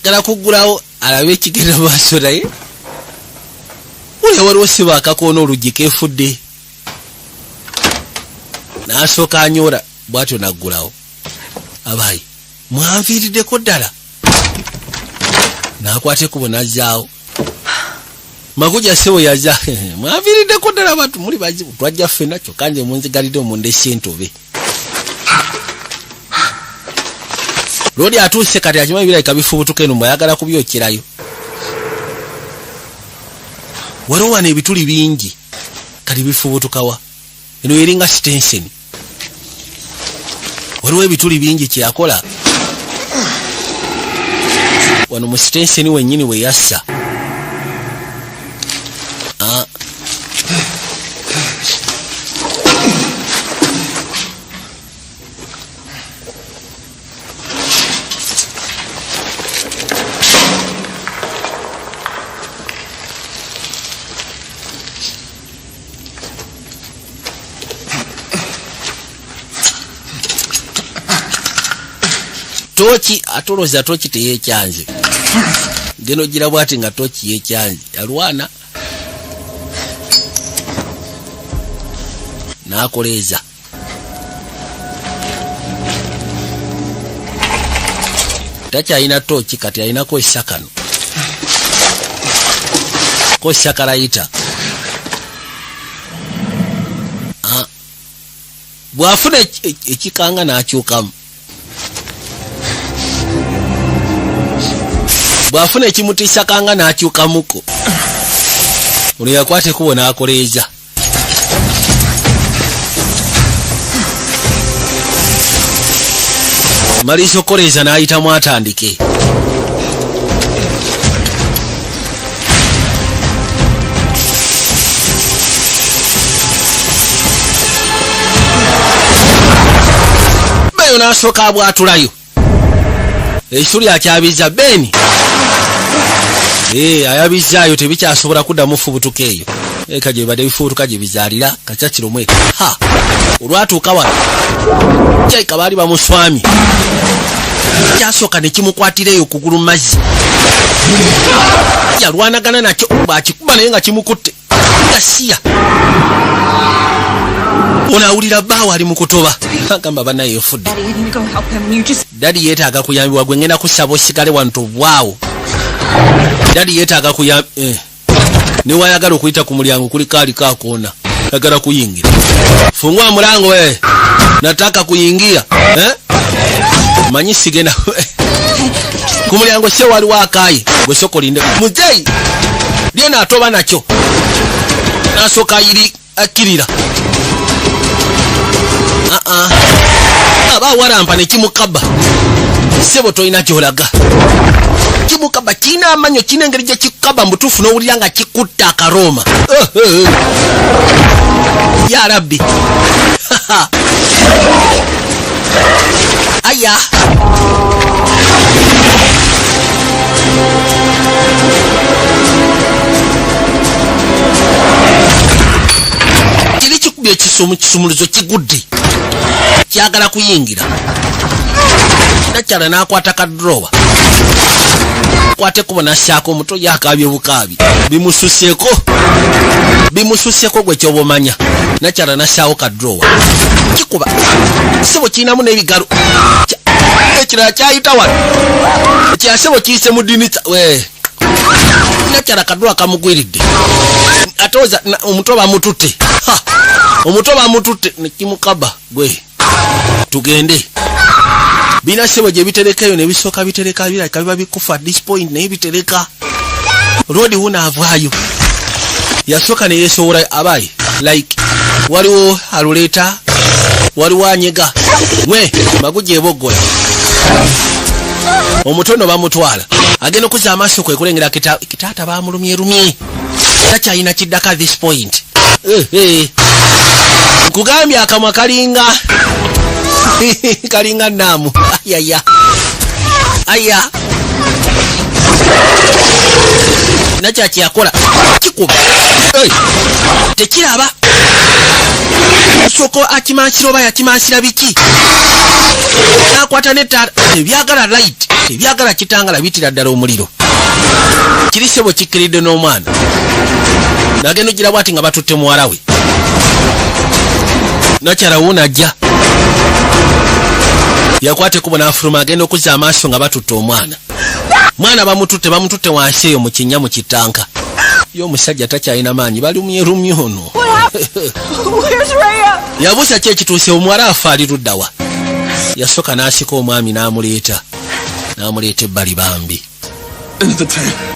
gala kugulawo alabe ekigenda maaso naye waliwo siba akakoona oluggi keefudde n'asooka anyola bw'atyo naggulawo. Abayi mwanviiriddeko ddala n'akwata ekkubo n'azzaawo. Magujja sebo yaza mwanviiriddeko ddala abantu muli bazibu twajja ffenna kyokka nze munzigalidde omundesi entobe. Lodi atuuse kati akimanyi birabika bifubutuka eno mwayagala kubyokerayo. Waliwo wano ebituli bingi kati bifubutukawa. Eno eringa sitension. Waliwo ebituli bingi kyeyakola. Wano mu sitension wennyini we yassa. Tochi atoloza tochi teyekyanze. Geno gira bwati nga tochi yekyanze. Yalwana. Nakoleza. Tachi aina tochi kati aina ko esakano. Ko sakaraita. Bwafuna ekikanga n'akyukamu. Bwafuna ekimutiisa kanga n'akyukamuko. Ono yakwate kubona akoleeza. Maliso koleeza n'ayitamu atandike. Beyo n'asooka abwatulayo. Ekituli akyabiza Beni. Ayabizaayo tebikyasobola kuddamu fubutuka eyo. Eka gye bibadde bifubutuka gye bizaalira kakyakiro mweka. Olwatuuka wano kyayika baali bamuswami. Kyasooka ne kimukwatira eyo okugulu mu mazzi. Yalwanagana nakyo bw'akikuba naye nga kimukutte. Gasiya. Onawulira bbaawo ali mu kutoba. Agamba bannaye efudde. Dadi yeetaaga kuyambibwa gwe ngenda kusaba osigale wano tobwawo. Dadi yeetaaga ne wayagala okuyita ku mulyango kuli kaali kakoona. Yagala kuyingira. Fungua mulango we. Nataka kuyingia. Manyi sigenda. Ku mulyango se wali wakaayi. Gwe soko linde. Muzeyi. Lyena atoba nakyo. Nasooka yiri akirira. Aba warampa ne kimukaba. Sebo toyina kyolaga. Kimukaba kina amanyo kina engeri gye kikaba mbutuufu n'owulira nga kikutta akaroma. Ya Rabbi. Aya. Kiri kikubye kisumuluzo kigudde. Kyagala kuyingira. Nakyala n'akwata kadrowa. Kwate kubona syako muto yakabye bukabi. Bimususseko gwe kyobomanya. Nakyala nasyawo kadrowa. Kikuba. Sebo kiinamu n'ebigalo. Ekirala kyayita wano. Ekyasebo kiyise mu dinita. Nakyala kadrowa kamugwiridde. Atoza omutoba mututte. Omutoba mututte ne kimukaba gwe. Tugende. Bina sebo gye biterekayo ne bisooka bitereka biraka biba bikufa at this point ne bitereka. Rodi una avaayo. Yasooka ne yesobola abayi like waliwo aluleta, waliwo anyega mwe magujja eboggola. Omutono bamutwala agenda okuza amaaso kwe kulengera kitaata bamulumye takyalina kiddaka this point. Nkugambye akamwa kalinga naamu. Aya nakyakyakola kikuba tekiraba soko akimansira oba yakimansira biki nakwata netaala tebyagala light tebyagala kitangala bitira ddala omuliro kirisebo kikiridde n'omwana nagenda ogira bwati nga batutte muwala we nakyala wuunajja yakwate kubo n'afuluma agenda okuzza amaaso nga batutte omwana bamututte wansi eyo mu kinnya mu kitanka y'omusajja takyalina maanyi balumye ono. Yabuuza ki ekituuse omuwala afa ali luddawa. Yasooka n'asika omwami n'amuleeta ebbali bambi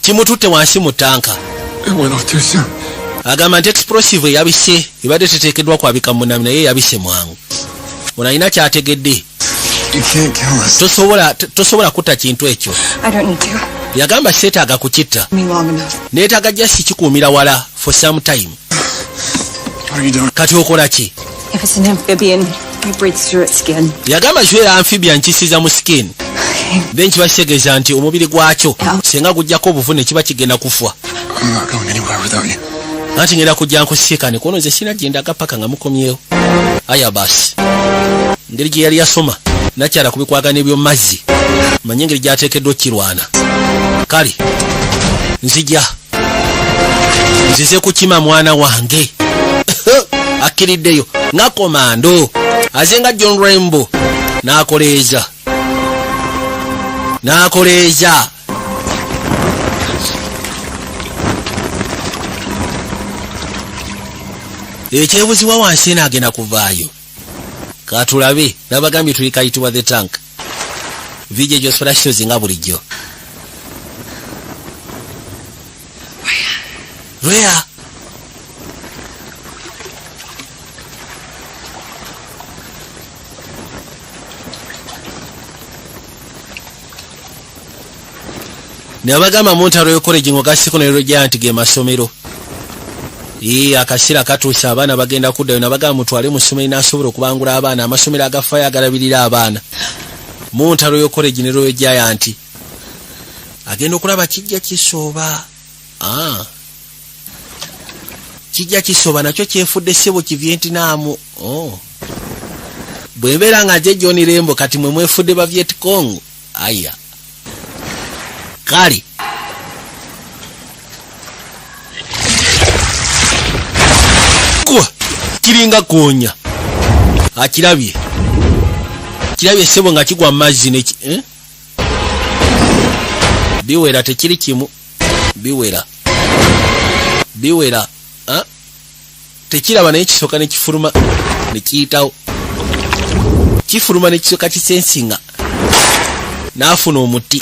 kimututte wansi mu tanka. Agamba nti explosive eyabise ebadde teteekeddwa kwabika munami naye yabise mwangu. Ono alina kyategedde. Tosobola kutta kintu ekyo. Yagamba seetaaga kukitta. Neetaaga jasi kikuumira wala for some time. Kati okola ki? If it's an amphibian, it breathes through its skin. Yagamba kibeera amphibian kisiza mu skin. Then kiba kitegeeza nti omubiri gwakyo senga gujjako obuvune kiba kigenda kufa. Anti ngenda kujja nkusiikane kuno nze sina gyendaga paka nga mukomyewo. Aya basi. Ngeri gye yali yasoma nakyala kubikwagana eby'omazzi manye engeri gyateekeddwa okirwana. Kale nzize kukima mwana wange akkiriddeyo nga komando aze nga John Rainbow n'akoleeza ekyebuzibwa wansi n'agenda kuvaayo. Katulabe nabagambye tuli kayitibwa The Tank. Vije jo splash nga bulijjo. Where? Nabagamba Montaro yo college ngogasiko ne rojanti ge masomero. Akasira katuusa abaana bagenda kuddayo nabagamba mutwale mu ssomero n'asobola okubangula abaana amasomero agafayo agalabirira abaana. Montaro yo college ne royo giant agenda okulaba kijja kisooba. Kijja kisooba nakyo kyefudde ssebo ki Vietnam. Bwe mbeera nga je John Rainbow kati mwe mwefudde ba Viet Cong. Aya kale kiringa konya akirabye ssebo nga kigwa mazzi ne biwera tekiri kimu biwera tekiraba naye kisooka ne kifuluma ne kiyitawo kifuluma ne kisooka kisensinga n'afuna omuti.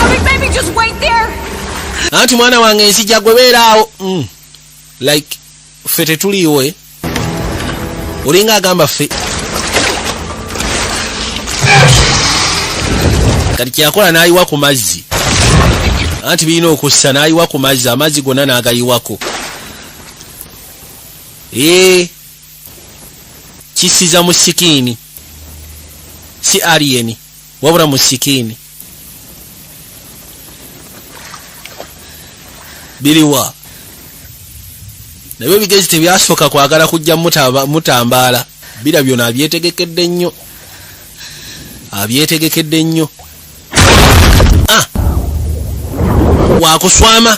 Anti mwana wange ensijja gwe beeraawo like ffe tetuliiwe olinga agamba ffe kati kyakola n'ayiwa ku mazzi anti birina okussa n'ayiwa ku mazzi amazzi gonna n'agayiwako. Kisiza mu sikiini si alien wabula mu sikiini biriwa nabyo bigezi tebyasooka kwagala kujja mutambaala bira byona abyetegekedde nnyo wakuswama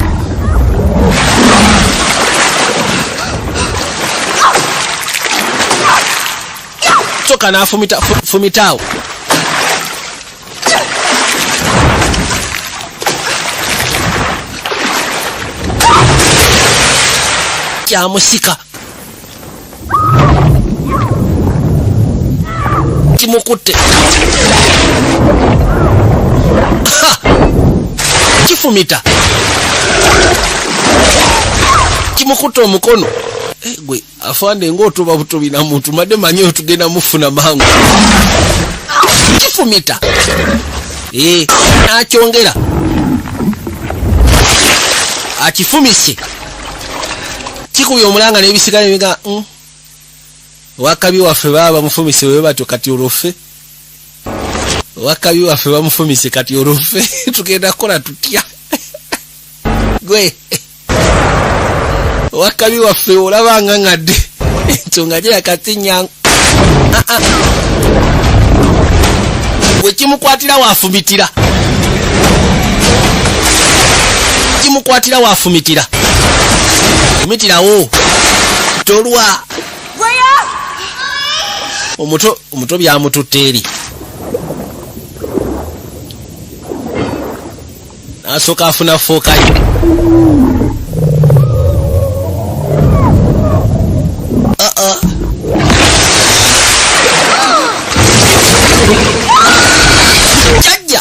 soka n'afumitaawo kyamusika kimukutte kifumita kimukutte omukono gwe afande ngotuba butubi na muntu madde manyo tugenda mufuna mangu kifumita akyongera akifumise kikuyo omulanga n'ebisigala biga wakabi waffe baba mufumise we batyo kati orofe wakabi waffe bamufumise kati orofe tugenda kola tutya gwe wakabi waffe olabanga ngadde ensonga gye yakatinya gwe kimukwatira wafumitira kimukwatira wafumitira fumitirawo tolwa omuto byamututte eri nasooka afuna fookayo jajja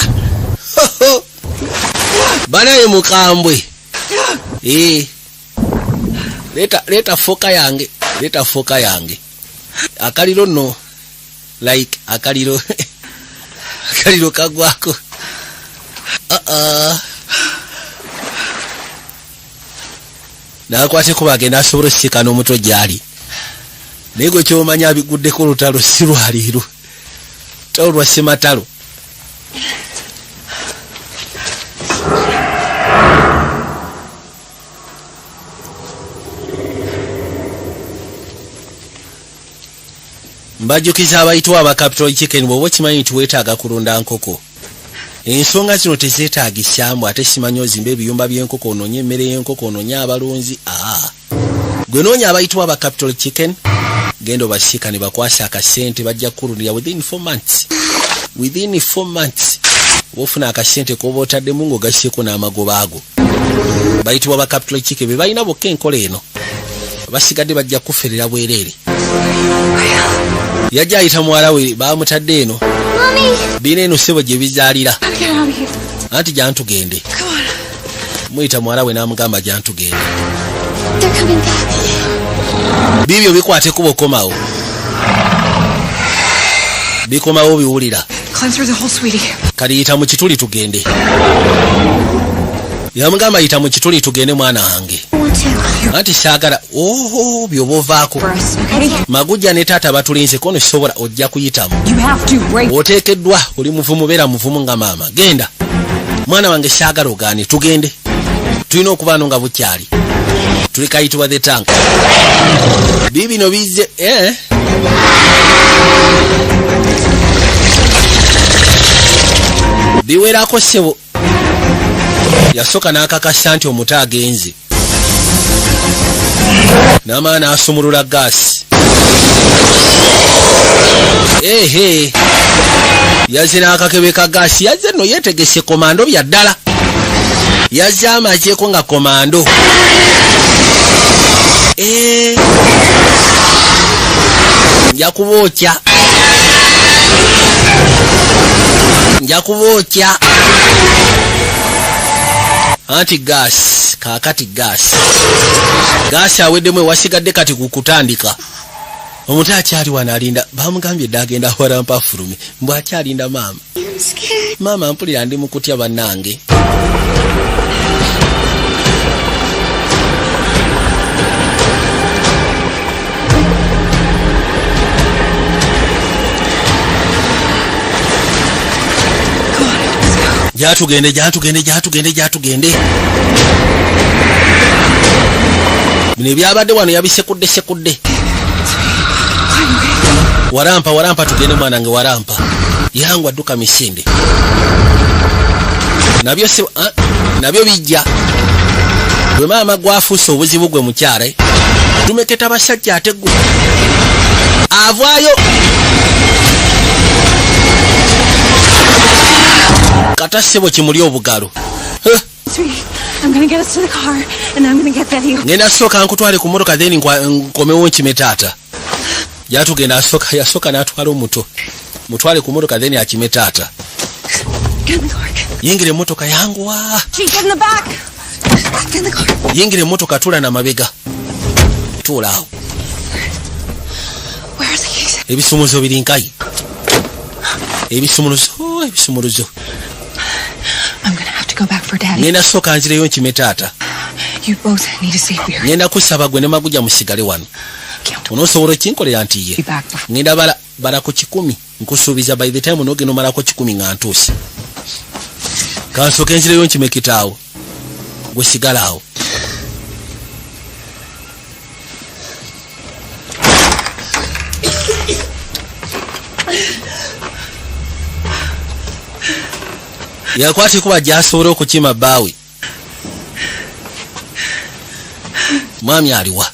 banaye mukambwe leta foka yange akaliro no like akaliro kagwako nakwate kuba agenda asobola osikana omuto gyali naye gwe kyomanya abiguddeko olutalo si lwaliiro talo lwa sematalo mbajjukiza abayitwa aba Capital Chicken bw'oba okimanyi nti weetaaga kulunda nkoko ensonga zino tezeetaagisyamu ate simanyi ozimba ebiyumba by'enkoko onoonye emmere y'enkoko onoonye abalunzi gwe noonya abayitwa aba Capital Chicken genda obasiika ne bakwasa akasente bajja kukulundira within 4 months ofuna akasente koba otaddemu ng'ogasyeko n'amagoba ago bayitibwa ba Capital Chicken be balina bokka enkola eno basigadde bajja kuferera bwereere yajja ayita muwala we bamutadde eno bina eno ssebo gye bizaalira anti jantugende muyita muwala we n'amugamba jantugende bibyo bikwate kuba okomawo bikomawo biwulira kali yita mu kituli tugende yamugamba yita mu kituli tugende mwana wange anti saagala byoba ovaako magujja ne taata batulinze kono sobola ojja kuyitamu oteekeddwa oli muvumu beera muvumu nga maama genda mwana wange saagala ogaane tugende tulina okubaano nga bukyali tuli kayitibwa the tank bibino bizze biwerako ssebo yasooka n'akakasa nti omuto agenze n'amaana asumulula gaasi yazze n'akakebe ka gaasi yazze nno yeetegese komando bya ddala yazze amazeeko nga komando nja kubookya anti gaasi kaakati gaasi aweddemu ewasigadde kati kukutandika omuto akyali wano alinda bamugambye dda agenda warampa fulumi mbw akyalinda maama mpulira ndi mukutya bannange jatugende bino ebyabadde wano yabisekudde warampa tugende mwanange warampa yangwa dduka misinde nabyo bijja gwe maama gwafuuse obuzibu gwe mukyala tumeketa basajja ate gwe avaayo kata ssebo kimuli obugalo ngenda sooka nkutwale ku motoka then nkomewo nkime taata jatugenda yasooka n'atwala omuto mutwale ku motoka then akime taata yingira emotoka yanguwa yingira emotoka tula na mabega tuulaawo ebisumuzo birinkai ebisumuzo I'm gonna have to go back for Daddy. ngenda soka nzireyo nkime taata You both need to save Beard. ngenda kusaba gwe ne Maguja musigale wano onosobola ekinkolera nti ye Be back before. ngenda balako 10 nkusuubiza by the time nogenda omalako 10 nga ntuuse kansoka nzireyo nkime kitaawo gwe sigalawo yakwati kuba jasobola okukima bbaawe mwami aliwa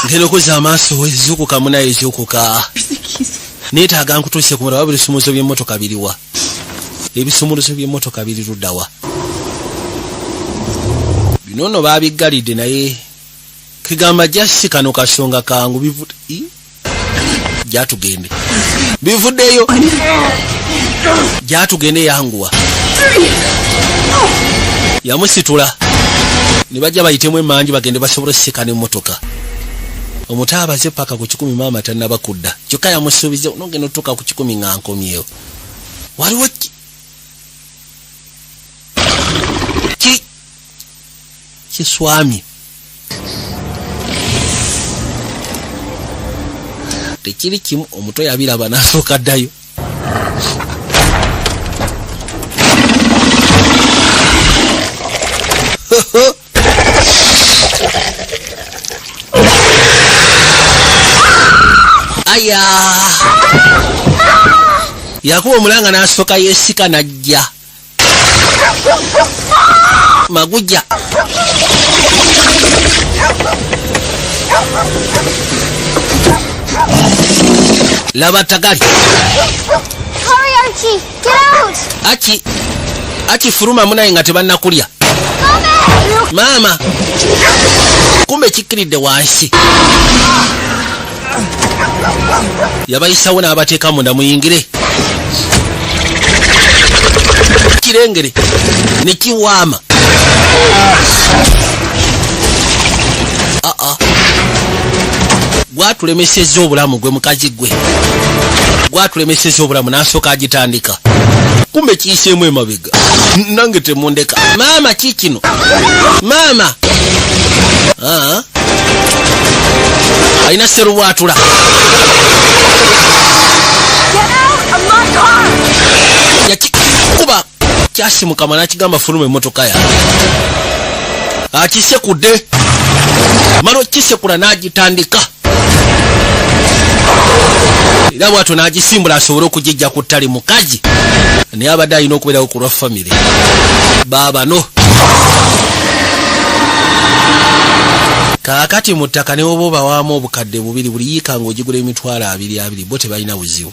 ngeno kuza amaaso ezukuka munayo ezukuka neetaaga nkutuuse ku mulaba ebisumulizo by'emmotoka biriwa ebisumulizo by'emmotoka biri luddawa bino nno baabiggalidde naye kigamba jasi kano kasonga kangu bivudde jatugende bivuddeyo jatugende yanguwa yamusitula ne bajja bayitemu emanji bagende basobole sekana emmotoka omutaabaze paka ku 10 maama tannaba kudda kyokka yamusuubiza onogenda otuuka ku 10 nga nkomyewo waliwo kiswami tekiri kimu omuto yabiraba n'asooka ddayo aya yakuba omulanga n'asooka yeesika najja Maguja laba tagali Hurry, Archie! Get out! Achi furuma munaye nga tebannakulya Mama kumbe kikiridde wansi yabayisawo n'abateeka munda muyingire kirengere ne kiwaama gwatulemesezza obulamu gwe mukazi gwe gwatulemesezza obulamu n'asooka agitandika kumbe kiyiseemu emabega nange temundeka maama kikino maama alina serubwatula yakikuba kyasimuka n'akigamba fuluma emmotoka ya akisekudde mala kisekula n'agitandika era bwatyo n'agisimbula asobole okugijja ku ttale mukazi naye abadde alina okubeerawo ku lwa famire baabano kaakati mu ttaka ne woba obawaamu obukadde 2 buli yiika ng'ogigula $20 bo tebalina buzibu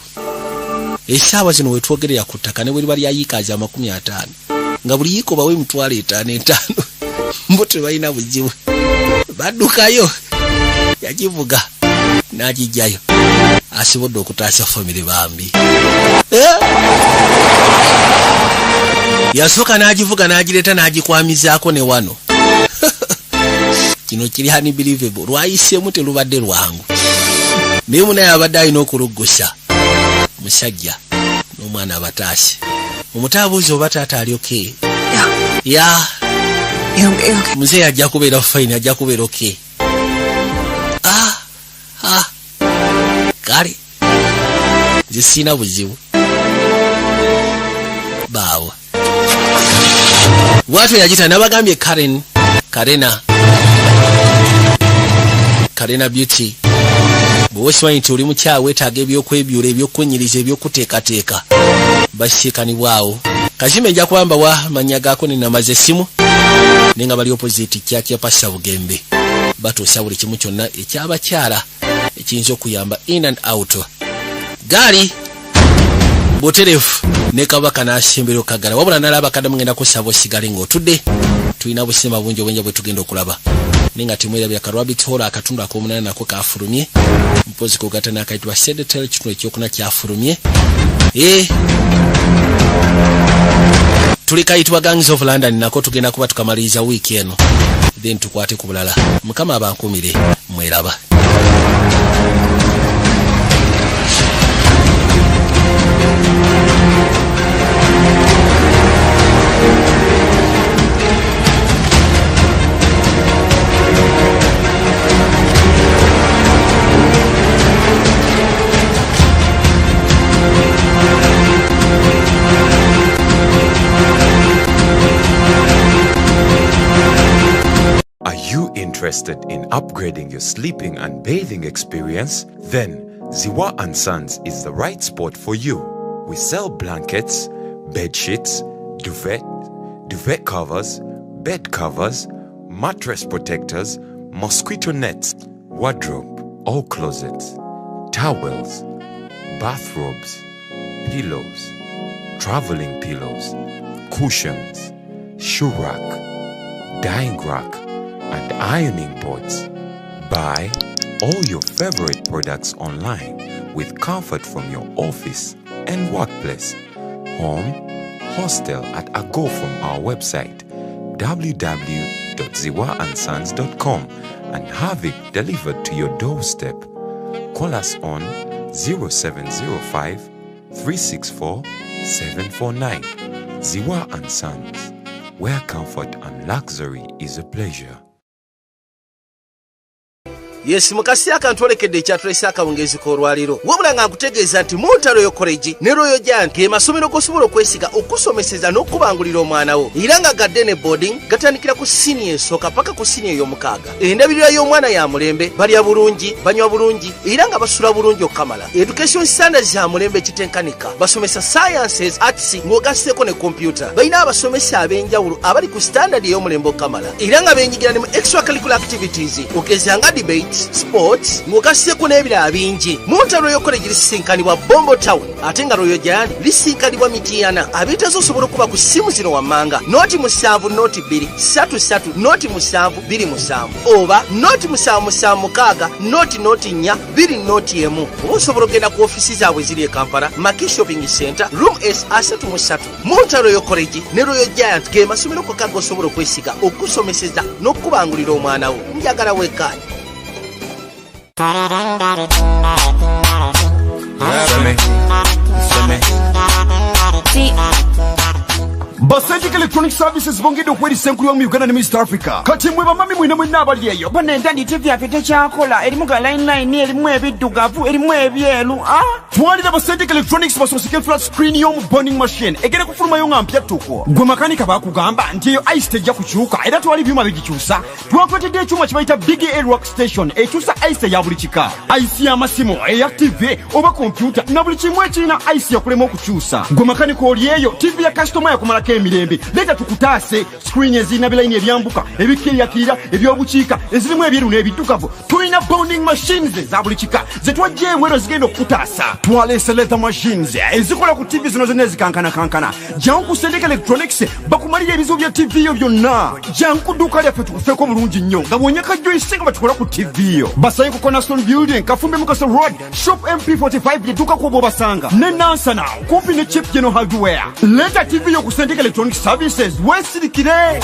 essaawa zino wetwogerera ku ttaka ne bwe liba lya yiika za 50 nga buli yiika obawe $50 bo tebalina buzibu baddukayo yagivuga n'agijjayo asibodde okutaasa famire bambi yasooka n'agivuga n'agireeta n'agikwamizaako ne wano kino kiri unbelievable lwayiseemu terubadde lwangu naye munaye abadde alina okuluggusa musajja n'omwana abataase omutaabuuzi oba taata ali oke ya muzeeyi ajja kubeera fine ajja kubeera oke kale nze siina buzibu baawa bwatyo yagita nabagambye Karena Beauty bw'osimanyi nti oli mukyawe weetaaga ebyokwebyula ebyokwenyiriza ebyokuteekateeka basiikanibwawo kazime nja kubamba wa manya gaako nenamaze essimu naye nga bali opposite kyakya passa bugembe batuusa buli kimu kyonna ekyabakyala ekiyinza okuyamba in and out gaali buterefu ne kabaka n'asembera okagala wabula nalaba kadde mugenda kusaba osigale ng'otudde tulina busima bungi obwenja bwe tugenda okulaba ninga timwera Rabbit Hole akatundu akomunana nako kafulumye mpozi kugatana akaitwa Sedatel kitundu ekyokuna kyafulumye tuli kaitwa Gangs of London nako tugenda kuba tukamaliza week eno then tukwate ku bulala mukama abankumire mweraba. Interested in upgrading your sleeping and bathing experience? Then Ziwa & Sons is the right spot for you. We sell blankets, bed sheets, duvet covers, bed covers, mattress protectors, mosquito nets, wardrobe, all closets, towels, bathrobes, pillows, traveling pillows, cushions, shoe rack, dyeing rack, and ironing boards. Buy all your favorite products online with comfort from your office and workplace, home, hostel at a go from our website www.ziwaansons.com and have it delivered to your doorstep. Call us on 0705 364 749. Ziwa & Sons, where comfort and luxury is a pleasure. Yes mukasi akantolekedde ekyatulese akawungezi k'olwaliro wabula nga nkutegeeza nti Monta Royal College ne Royal Giant ge masomero g'osobola okwesiga okusomeseza n'okubangulira omwana wo era nga gadde ne boarding gatandikira ku senior esooka paka ku senior ey'omukaaga. Endabirira y'omwana ya mulembe, balya bulungi, banywa bulungi era nga basula bulungi okukamala. Education standards ya mulembe kitenkanika, basomesa sciences, arts ng'ogasseko ne computer. Balina abasomesa ab'enjawulo abali ku standard ey'omulembe okukamala era nga beenyigira ne mu extracurricular activities okugeza nga debate, sports ng'ogasseko n'ebirala bingi. Monta Royal College lisinkanibwa Bombo Town ate nga Royal Giant lisinkanibwa Mityana. Abeetazo osobola okuba ku ssimu zino wammanga noti 7 noti 2 33 noti 7 27 oba noti 776 noti 4 2 noti 1. Oba osobola okugenda ku ofisi zaabwe ziri e Kampala Maki Shopping Center room S33. Monta Royal College ne Royal Giant ge masomero kokka g'osobola okwesiga okusomeseza n'okubangulira omwana wo. Njagala weekani. Basentic Electronic Services bongedde okweriisa enkulu mu Uganda ne East Africa. Kati mwe bamami mwina mwenna abali eyo. Banenda TV yaffe tekyakola, erimu ga line erimu ebiddugavu, erimu ebyeru. Twalira Basentic Electronics basosike flat screen y'omu burning machine egere kufulumayo nga mpya ttuko. Gwe makanika baakugamba nti eyo ice tejja kukyuka era twali byuma bigikyusa. Twakwetedde ekyuma kye bayita Big Air Workstation ekyusa ice ya buli kika. Ice y'amasimu eya TV oba kompyuta na buli kimu ekirina ice yakulema okukyusa. Gwe makanika oli eyo TV ya customer yakumalako emirembe. Leta tukutaase screen ezirina bilayini ebyambuka ebikkirira ebyobukiika ezirimu ebyeru n'ebiddugavu. Tulina bonding machines za buli kika ze twajja ewero zigenda okutaasa. Twaleese leather machines ezikola ku TV zino zonna ezikankana. Jangu ku Sendik Electronics bakumalira ebizibu bya TV yo byonna. Jangu ku dduuka lyaffe tukufeeko bulungi nnyo nga bw'onyeka joyce nga batukola ku TV yo. Basayi ku Cornerstone Building Kafumbe Mukaso Road Shop MP45 lyetuuka ku obwobasanga ne Nansana kumpi ne Chip General Hardware. Leta TV yo ku Sendik Electronic Services weesirikire.